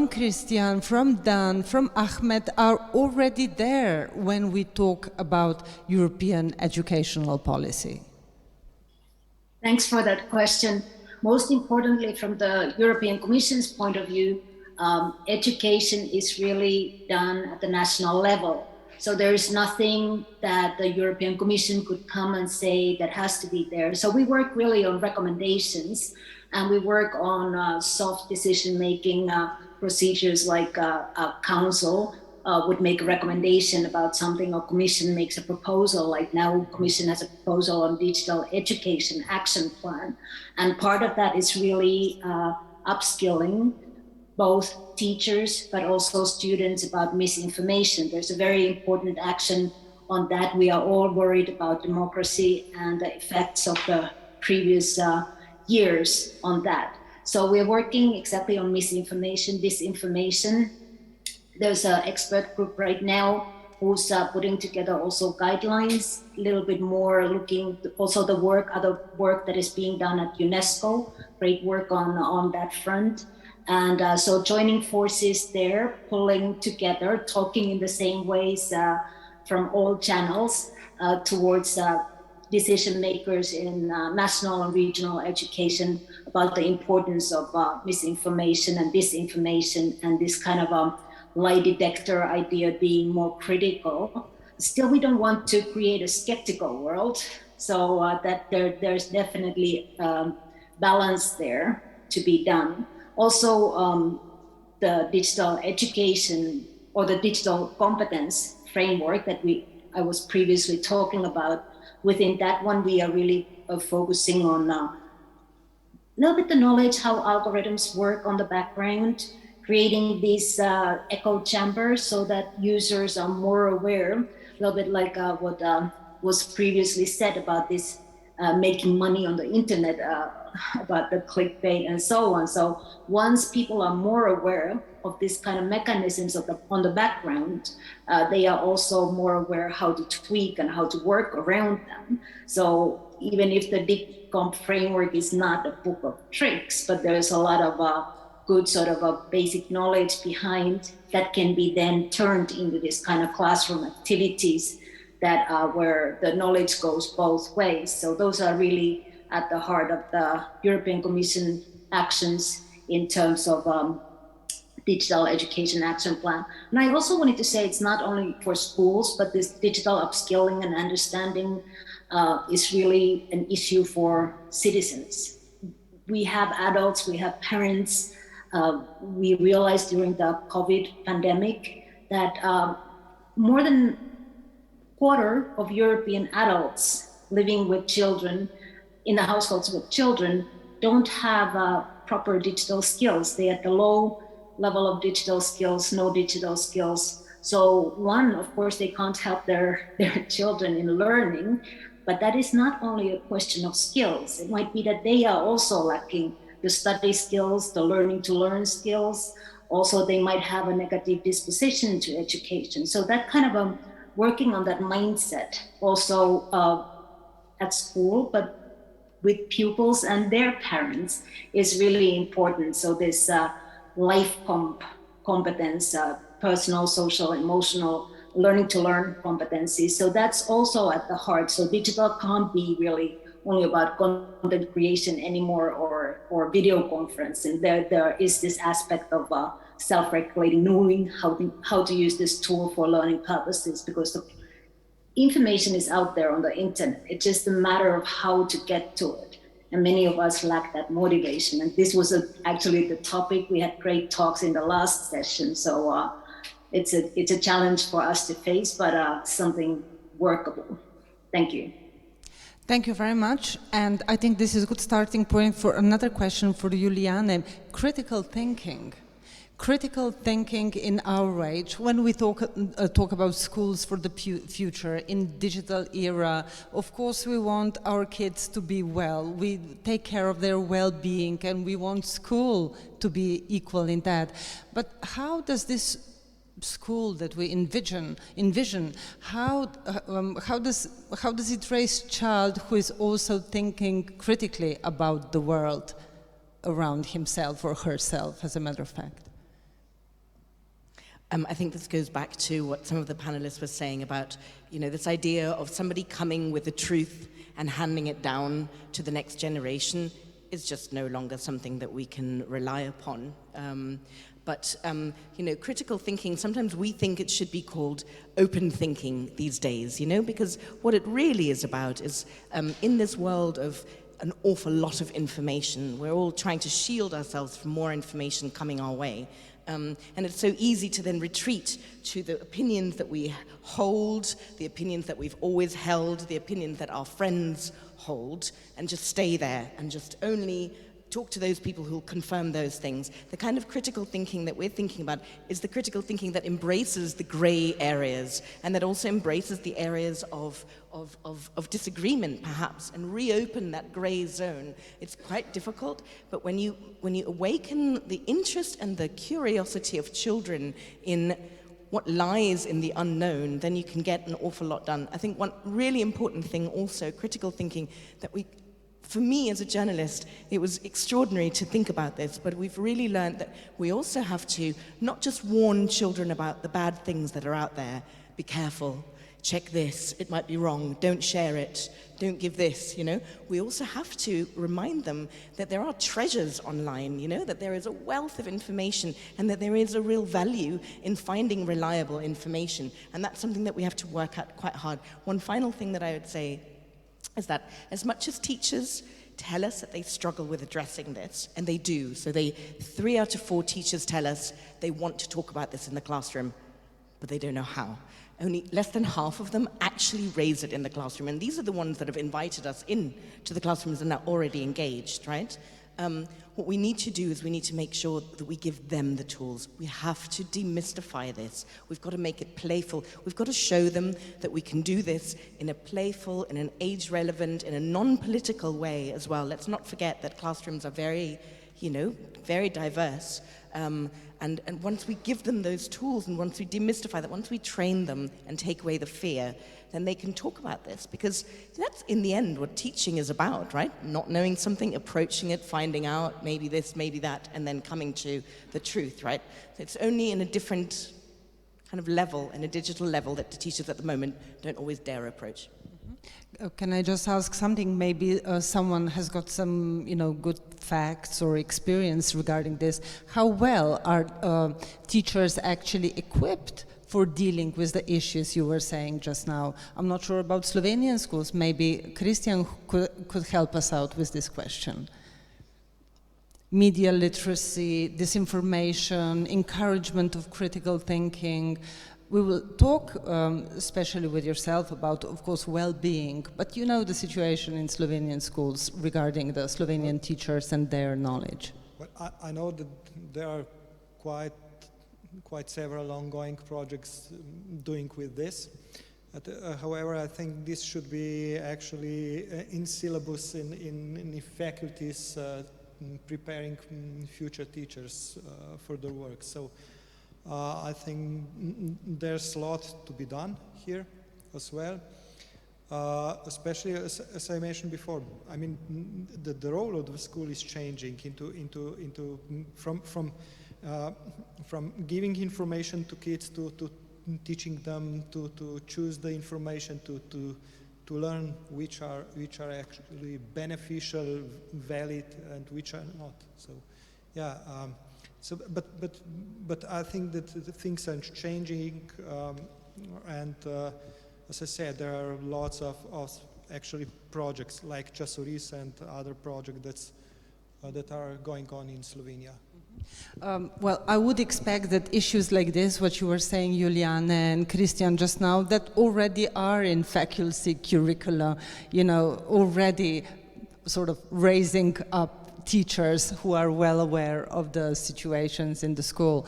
Kristijan, from Dan, from Ahmet are already there when we talk about European educational policy? Thanks for that question. Most importantly, from the European Commission's point of view, education is really done at the national level. So there is nothing that the European Commission could come and say that has to be there. So we work really on recommendations, and we work on soft decision-making procedures, like a council would make a recommendation about something, or Commission makes a proposal, like now Commission has a proposal on digital education action plan. And part of that is really upskilling both teachers but also students about misinformation. There's a very important action on that. We are all worried about democracy and the effects of the previous years on that. So we're working exactly on misinformation, disinformation. There's an expert group right now who's putting together also guidelines, a little bit more looking also the other work that is being done at UNESCO, great work on that front. And so joining forces there, pulling together, talking in the same ways from all channels towards decision makers in national and regional education about the importance of misinformation and disinformation, and this kind of lie detector idea being more critical. Still, we don't want to create a skeptical world, so that there's definitely balance there to be done. Also, the digital education or the digital competence framework that I was previously talking about, within that one we are really focusing on a little bit the knowledge how algorithms work on the background, creating these echo chambers so that users are more aware, a little bit like what was previously said about this making money on the internet, about the clickbait and so on. So once people are more aware of this kind of mechanisms on the background, they are also more aware how to tweak and how to work around them. So even if the DICCOMP framework is not a book of tricks, but there's a lot of good sort of a basic knowledge behind that can be then turned into this kind of classroom activities that where the knowledge goes both ways. So those are really at the heart of the European Commission actions in terms of digital education action plan. And I also wanted to say it's not only for schools, but this digital upskilling and understanding is really an issue for citizens. We have adults, we have parents. We realized during the COVID pandemic that more than a quarter of European adults living with children in the households with children don't have proper digital skills. They're at the low level of digital skills, no digital skills. So one, of course, they can't help their children in learning, but that is not only a question of skills. It might be that they are also lacking the study skills, the learning to learn skills. Also, they might have a negative disposition to education. So that kind of working on that mindset also at school, but with pupils and their parents is really important. So this life competence, personal, social, emotional, learning to learn competencies. So that's also at the heart. So digital can't be really only about content creation anymore or video conferencing. There is this aspect of self-regulating, knowing how to use this tool for learning purposes, because the information is out there on the internet. It's just a matter of how to get to it. And many of us lack that motivation. And this was actually the topic. We had great talks in the last session. So it's a challenge for us to face, but something workable. Thank you. Thank you very much. And I think this is a good starting point for another question for Juliane. Critical thinking. Critical thinking in our age, when we talk about schools for the future in digital era, of course we want our kids to be well, we take care of their well-being, and we want school to be equal in that. But how does this school that we envision, how does it raise a child who is also thinking critically about the world around himself or herself, as a matter of fact? I think this goes back to what some of the panelists were saying about, this idea of somebody coming with the truth and handing it down to the next generation is just no longer something that we can rely upon. But critical thinking, sometimes we think it should be called open thinking these days, because what it really is about is in this world of an awful lot of information, we're all trying to shield ourselves from more information coming our way. And it's so easy to then retreat to the opinions that we hold, the opinions that we've always held, the opinions that our friends hold, and just stay there and just only talk to those people who will confirm those things. The kind of critical thinking that we're thinking about is the critical thinking that embraces the gray areas and that also embraces the areas of disagreement, perhaps, and reopen that gray zone. It's quite difficult, but when you awaken the interest and the curiosity of children in what lies in the unknown, then you can get an awful lot done. I think one really important thing also, critical thinking, that for me as a journalist, it was extraordinary to think about this, but we've really learned that we also have to not just warn children about the bad things that are out there. Be careful, check this, it might be wrong, don't share it, don't give this, We also have to remind them that there are treasures online, that there is a wealth of information and that there is a real value in finding reliable information. And that's something that we have to work at quite hard. One final thing that I would say is that as much as teachers tell us that they struggle with addressing this, and they do, so 3 out of 4 teachers tell us they want to talk about this in the classroom, but they don't know how. Only less than half of them actually raise it in the classroom, and these are the ones that have invited us in to the classrooms and are already engaged, right? What we need to do is we need to make sure that we give them the tools. We have to demystify this. We've got to make it playful. We've got to show them that we can do this in a playful, in an age-relevant, in a non-political way as well. Let's not forget that classrooms are very, very diverse. And once we give them those tools and once we demystify that, once we train them and take away the fear, then they can talk about this, because that's in the end what teaching is about, right? Not knowing something, approaching it, finding out maybe this, maybe that, and then coming to the truth, right? So it's only in a different kind of level, in a digital level, that the teachers at the moment don't always dare approach. Can I just ask something? Maybe someone has got some, good facts or experience regarding this. How well are teachers actually equipped for dealing with the issues you were saying just now? I'm not sure about Slovenian schools. Maybe Kristijan could help us out with this question. Media literacy, disinformation, encouragement of critical thinking. We will talk, especially with yourself, about, of course, well-being, but you know the situation in Slovenian schools regarding the Slovenian teachers and their knowledge. Well, I know that there are quite several ongoing projects doing with this. However, I think this should be actually in syllabus in faculties preparing future teachers for their work. So I think there's a lot to be done here as well. Especially as I mentioned before, I mean the role of the school is changing from giving information to kids to teaching them to choose the information to learn which are actually beneficial, valid, and which are not. So, yeah. But I think that the things are changing, and as I said, there are lots of actually projects like Časoris and other projects that are going on in Slovenia. Well, I would expect that issues like this, what you were saying, Juliane and Kristijan just now, that already are in faculty curricula, already sort of raising up teachers who are well aware of the situations in the school.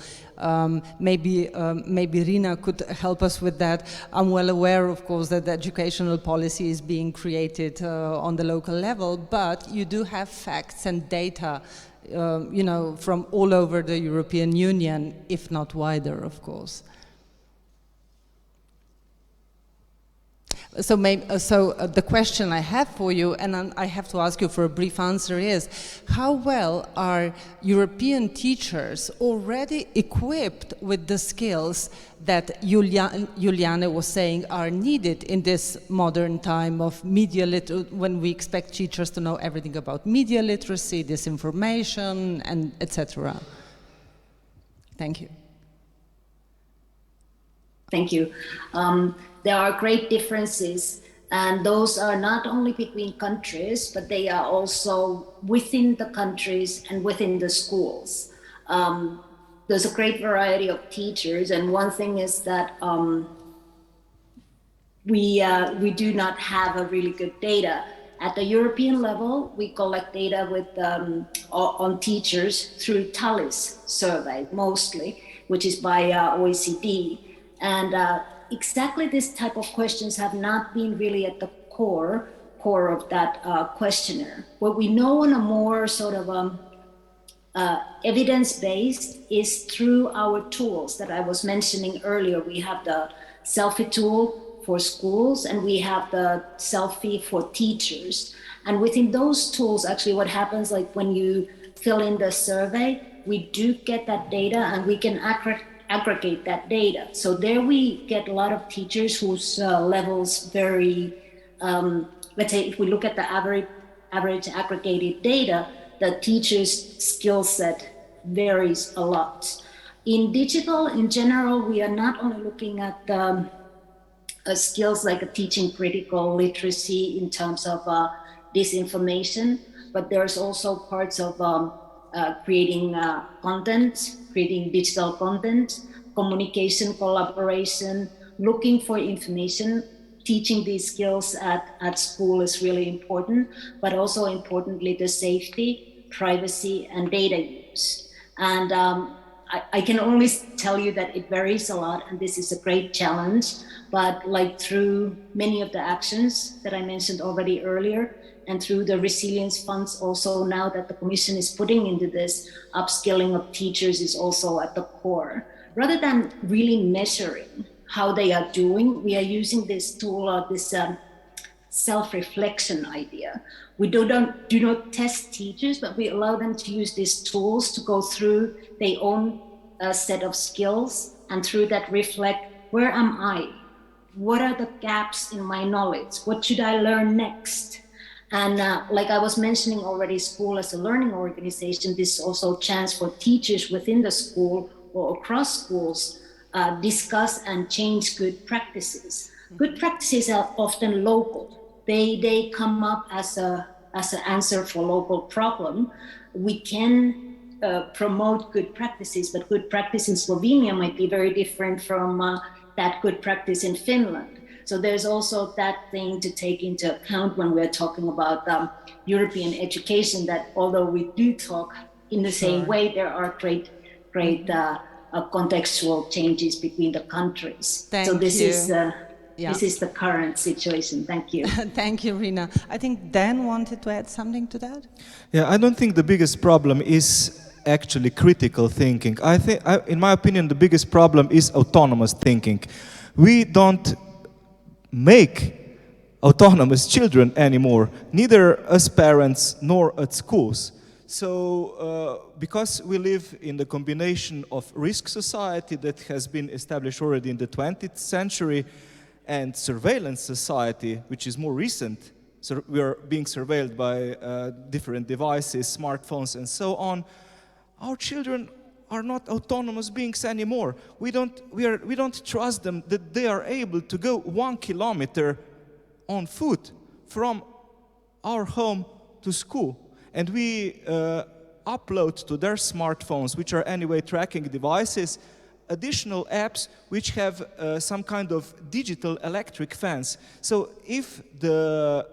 Maybe Riina could help us with that. I'm well aware, of course, that the educational policy is being created on the local level, but you do have facts and data you know, from all over the European Union, if not wider, of course. So, the question I have for you, and I have to ask you for a brief answer, is how well are European teachers already equipped with the skills that Juliane was saying are needed in this modern time of media when we expect teachers to know everything about media literacy, disinformation, and etc. Thank you. Thank you. There are great differences, and those are not only between countries, but they are also within the countries and within the schools. There's a great variety of teachers, and one thing is that we do not have a really good data. At the European level, we collect data with on teachers through TALIS survey mostly, which is by OECD. And exactly this type of questions have not been really at the core of that questionnaire. What we know on a more sort of evidence-based is through our tools that I was mentioning earlier. We have the selfie tool for schools, and we have the selfie for teachers. And within those tools, actually what happens, like when you fill in the survey, we do get that data and we can aggregate that data. So there we get a lot of teachers whose levels vary. Let's say if we look at the average aggregated data, the teacher's skill set varies a lot. In digital, in general, we are not only looking at skills like teaching critical literacy in terms of disinformation, but there's also parts of creating content, creating digital content, communication, collaboration, looking for information. Teaching these skills at school is really important, but also importantly, the safety, privacy, and data use. And I can only tell you that it varies a lot, and this is a great challenge, but like through many of the actions that I mentioned already earlier, and through the resilience funds also now that the Commission is putting into this, upskilling of teachers is also at the core. Rather than really measuring how they are doing, we are using this tool, this self-reflection idea. We do not test teachers, but we allow them to use these tools to go through their own set of skills, and through that reflect, where am I? What are the gaps in my knowledge? What should I learn next? And like I was mentioning already, school as a learning organization, this is also a chance for teachers within the school or across schools discuss and change good practices. Good practices are often local. They come up as an answer for local problem. We can promote good practices, but good practice in Slovenia might be very different from that good practice in Finland. So there's also that thing to take into account when we're talking about European education, that although we do talk in the same way, there are great contextual changes between the countries. So this is the current situation. Thank you. Thank you, Riina. I think Dan wanted to add something to that. Yeah, I don't think the biggest problem is actually critical thinking. I think, in my opinion, the biggest problem is autonomous thinking. We don't make autonomous children anymore, neither as parents nor at schools. So, because we live in the combination of risk society that has been established already in the 20th century and surveillance society, which is more recent, so we are being surveilled by different devices, smartphones, and so on. Our children are not autonomous beings anymore. We don't trust them that they are able to go 1 kilometer on foot from our home to school. And we upload to their smartphones, which are anyway tracking devices, additional apps which have some kind of digital electric fence. So if the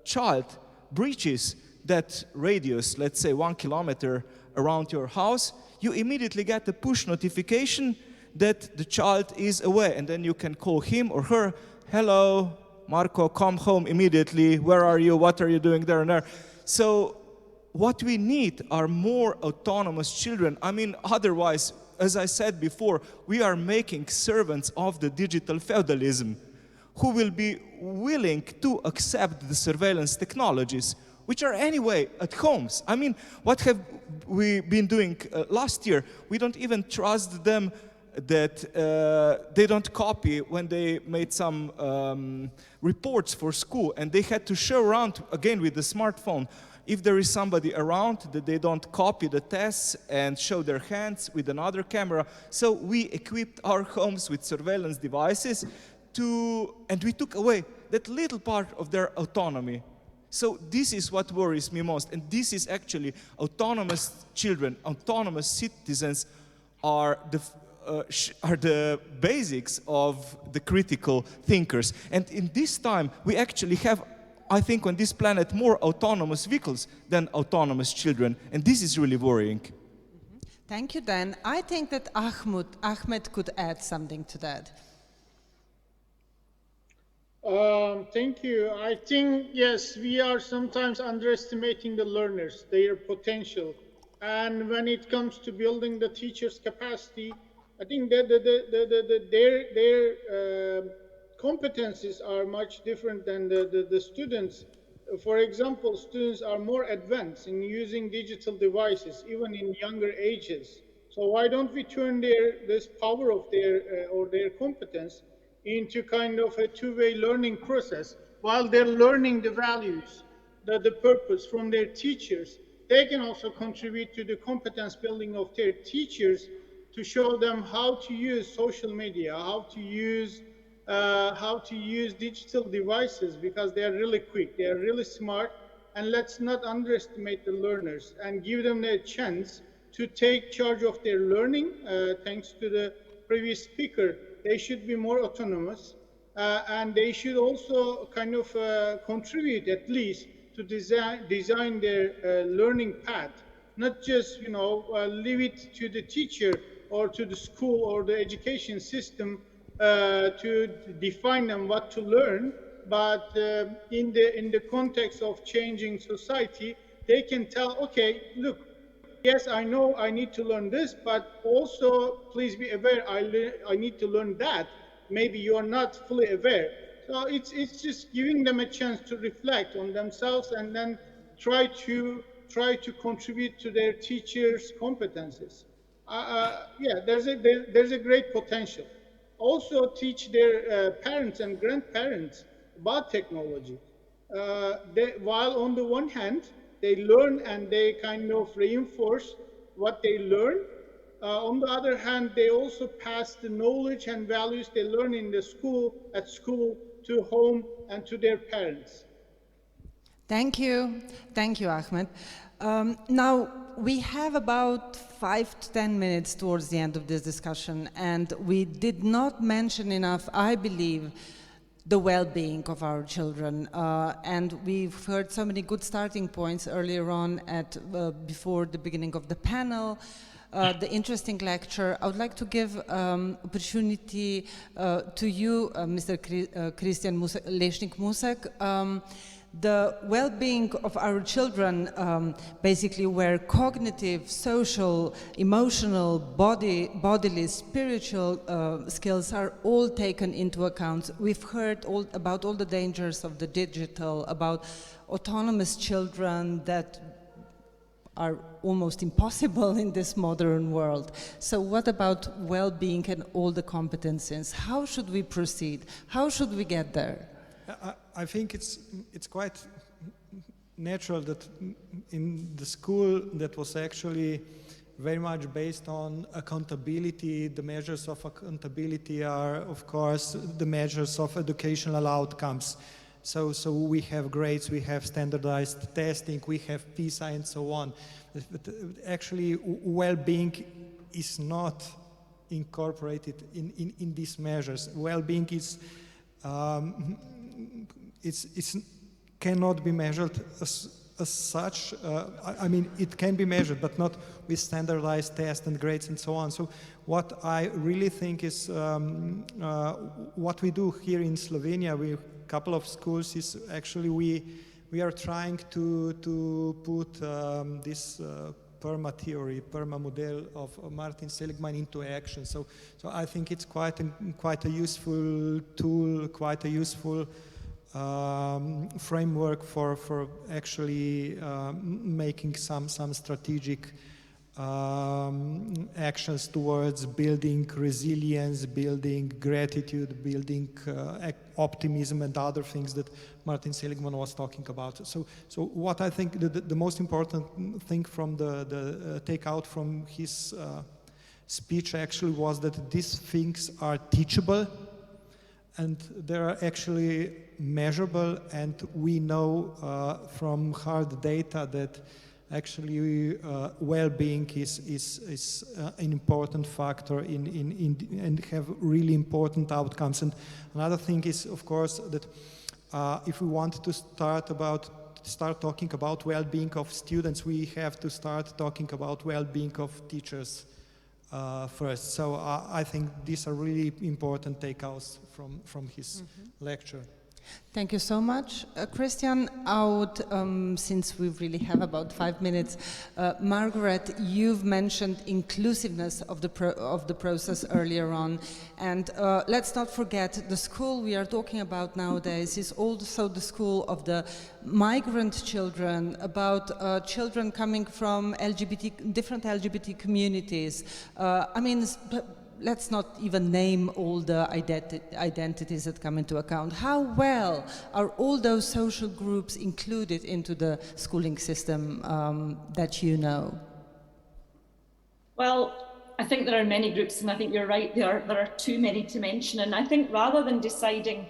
child breaches that radius, let's say 1 kilometer around your house, you immediately get a push notification that the child is away, and then you can call him or her. Hello, Marco, come home immediately. Where are you? What are you doing there and there? So what we need are more autonomous children. I mean, otherwise, as I said before, we are making servants of the digital feudalism who will be willing to accept the surveillance technologies, which are anyway at homes. I mean, what have we been doing last year? We don't even trust them that they don't copy when they made some reports for school, and they had to show around, again with the smartphone, if there is somebody around, that they don't copy the tests and show their hands with another camera. So we equipped our homes with surveillance devices and we took away that little part of their autonomy. So this is what worries me most, and this is actually autonomous children, autonomous citizens are the basics of the critical thinkers. And in this time, we actually have, I think, on this planet, more autonomous vehicles than autonomous children. And this is really worrying. Thank you, Dan. I think that Ahmet could add something to that. Thank you. I think, yes, we are sometimes underestimating the learners, their potential. And when it comes to building the teacher's capacity, I think that their competencies are much different than the students. For example, students are more advanced in using digital devices, even in younger ages. So why don't we turn this power of their competence into kind of a two-way learning process? While they're learning the values, the purpose from their teachers, they can also contribute to the competence building of their teachers to show them how to use social media, how to use digital devices, because they are really quick, they are really smart, and let's not underestimate the learners and give them a chance to take charge of their learning. Thanks to the previous speaker, they should be more autonomous, and they should also kind of contribute at least to design their learning path, not just leave it to the teacher or to the school or the education system to define them what to learn, but in the context of changing society, they can tell, okay, look, yes, I know I need to learn this, but also please be aware I need to learn that. Maybe you are not fully aware. So it's just giving them a chance to reflect on themselves and then try to contribute to their teachers' competencies. Yeah, there's a great potential. Also teach their parents and grandparents about technology. While on the one hand, they learn and they kind of reinforce what they learn. On the other hand, they also pass the knowledge and values they learn at school to home and to their parents. Thank you, Ahmet. Now, we have about 5 to 10 minutes towards the end of this discussion, and we did not mention enough, I believe, the well-being of our children. And we've heard so many good starting points earlier on before the beginning of the panel, the interesting lecture. I would like to give opportunity to you, Mr. Kristijan Lešnik Musek. The well-being of our children, basically where cognitive, social, emotional, bodily, spiritual skills are all taken into account. We've heard about all the dangers of the digital, about autonomous children that are almost impossible in this modern world. So what about well-being and all the competencies? How should we proceed? How should we get there? I think it's quite natural that in the school that was actually very much based on accountability, the measures of accountability are, of course, the measures of educational outcomes. So we have grades, we have standardized testing, we have PISA and so on. But actually, well-being is not incorporated in these measures. Well-being is it cannot be measured as such. I mean, it can be measured, but not with standardized tests and grades and so on. So what I really think is what we do here in Slovenia with a couple of schools is actually we are trying to put this PERMA theory, PERMA model of Martin Seligman into action. So I think it's quite a useful tool, quite a useful framework for actually making some strategic actions towards building resilience, building gratitude, building optimism, and other things that Martin Seligman was talking about. So what I think the most important thing from the takeout from his speech actually was that these things are teachable, and they are actually measurable, and we know from hard data that actually well-being is an important factor and have really important outcomes. And another thing is, of course, that if we want to start talking about well-being of students, we have to start talking about well-being of teachers first. So I think these are really important takeouts from his lecture. Thank you so much, Kristijan. Since we really have about 5 minutes, Margaret, you've mentioned inclusiveness of the process earlier on, and let's not forget the school we are talking about nowadays is also the school of the migrant children, about children coming from different LGBT communities. Let's not even name all the identities that come into account. How well are all those social groups included into the schooling system that you know? Well, I think there are many groups, and I think you're right, there are too many to mention. And I think rather than deciding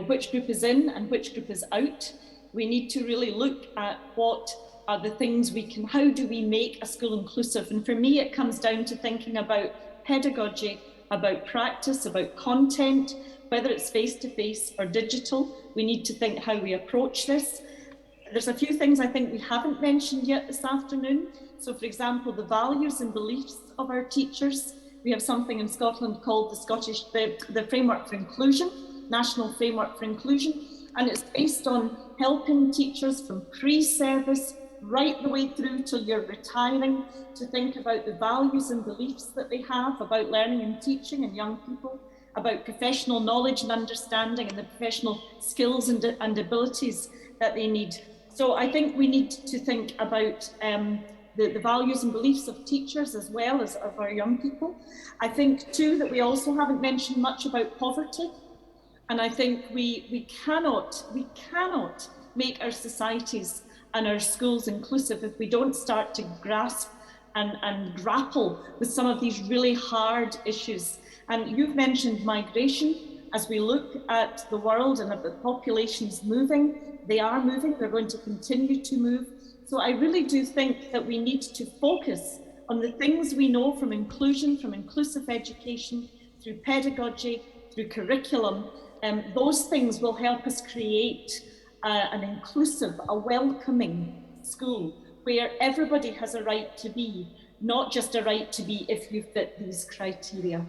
which group is in and which group is out, we need to really look at what are the things how do we make a school inclusive? And for me, it comes down to thinking about pedagogy, about practice, about content, whether it's face-to-face or digital. We need to think how we approach this. There's a few things I think we haven't mentioned yet this afternoon. So, for example, the values and beliefs of our teachers. We have something in Scotland called the Framework for Inclusion, National Framework for Inclusion, and it's based on helping teachers from pre-service right the way through till you're retiring to think about the values and beliefs that they have about learning and teaching in young people, about professional knowledge and understanding and the professional skills and abilities that they need. So I think we need to think about the values and beliefs of teachers as well as of our young people. I think too that we also haven't mentioned much about poverty. And I think we cannot make our societies and our schools inclusive if we don't start to grasp and grapple with some of these really hard issues. And you've mentioned migration. As we look at the world and at the populations moving, they are moving, they're going to continue to move. So I really do think that we need to focus on the things we know from inclusion, from inclusive education, through pedagogy, through curriculum. Those things will help us create an inclusive, a welcoming school where everybody has a right to be, not just a right to be if you fit these criteria.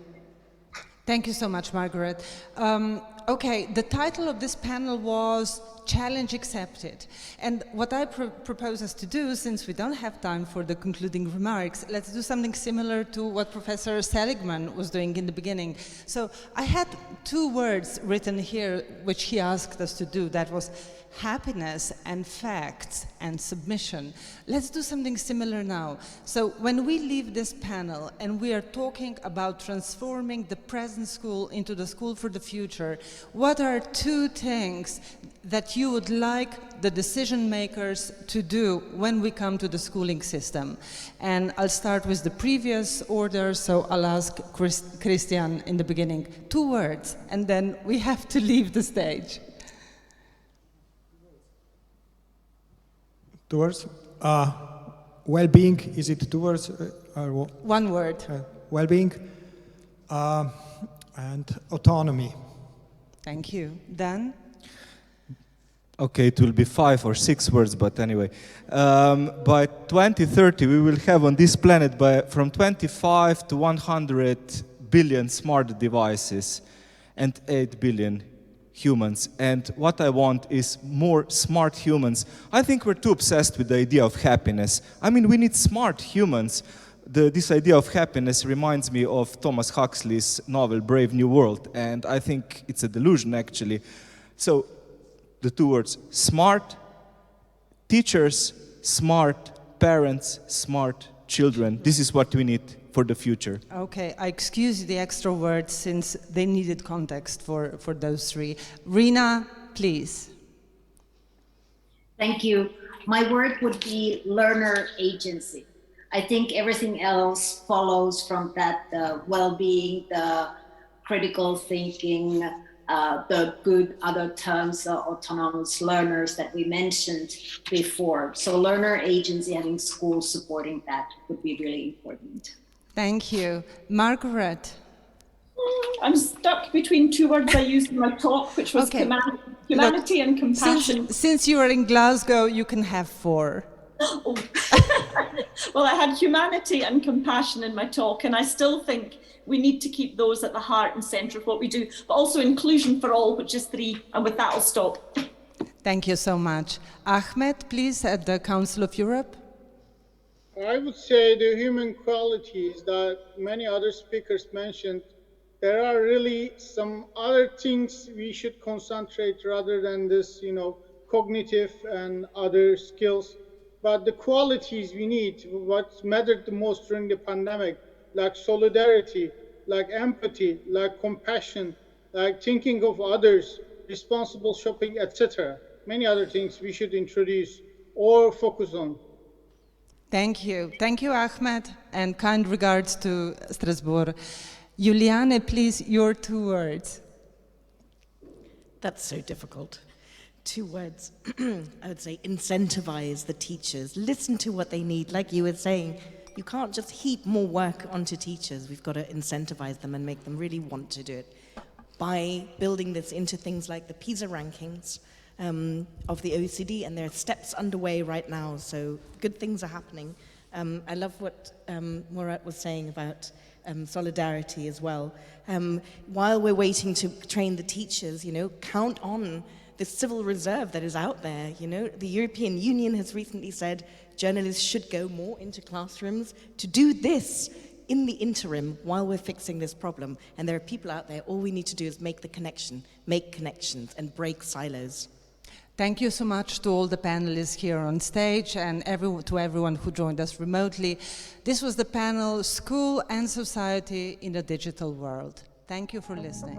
Thank you so much, Margaret. Okay, the title of this panel was Challenge Accepted. And what I propose us to do, since we don't have time for the concluding remarks, let's do something similar to what Professor Seligman was doing in the beginning. So I had 2 words written here, which he asked us to do. That was happiness and facts and submission. Let's do something similar now. So when we leave this panel and we are talking about transforming the present school into the school for the future, what are 2 things that you would like the decision makers to do when we come to the schooling system? And I'll start with the previous order, so I'll ask Kristijan in the beginning. 2 words, and then we have to leave the stage. 2 words. Well-being, is it 2 words? Or 1 word. Well-being and autonomy. Thank you. Dan? Okay, it will be 5 or 6 words, but anyway. By 2030, we will have on this planet from 25 to 100 billion smart devices and 8 billion humans, and what I want is more smart humans. I think we're too obsessed with the idea of happiness. I mean, we need smart humans. This idea of happiness reminds me of Thomas Huxley's novel Brave New World, and I think it's a delusion, actually. So, the two words, smart teachers, smart parents, smart children. This is what we need for the future. Okay, I excuse the extra words since they needed context for those three. Riina, please. Thank you. My word would be learner agency. I think everything else follows from that, the well-being, the critical thinking, the good other terms, autonomous learners that we mentioned before. So learner agency, having schools supporting that would be really important. Thank you. Margaret. I'm stuck between two words I used in my talk, which was Okay. humanity and compassion. Since you are in Glasgow, you can have 4. Oh. Well, I had humanity and compassion in my talk, and I still think we need to keep those at the heart and center of what we do, but also inclusion for all, which is 3, and with that I'll stop. Thank you so much. Ahmet, please, at the Council of Europe. I would say the human qualities that many other speakers mentioned, there are really some other things we should concentrate rather than this, cognitive and other skills. But the qualities we need, what mattered the most during the pandemic, like solidarity, like empathy, like compassion, like thinking of others, responsible shopping, etc. Many other things we should introduce or focus on. Thank you. Thank you, Ahmet, and kind regards to Strasbourg. Juliane, please, your 2 words. That's so difficult. 2 words. I would say incentivize the teachers. Listen to what they need. Like you were saying, you can't just heap more work onto teachers. We've got to incentivize them and make them really want to do it by building this into things like the PISA rankings of the OECD, and there are steps underway right now, so good things are happening. I love what Murat was saying about solidarity as well. While we're waiting to train the teachers, count on the civil reserve that is out there. The European Union has recently said journalists should go more into classrooms to do this in the interim while we're fixing this problem. And there are people out there, all we need to do is make connections and break silos. Thank you so much to all the panelists here on stage and to everyone who joined us remotely. This was the panel, School and Society in a Digital World. Thank you for listening.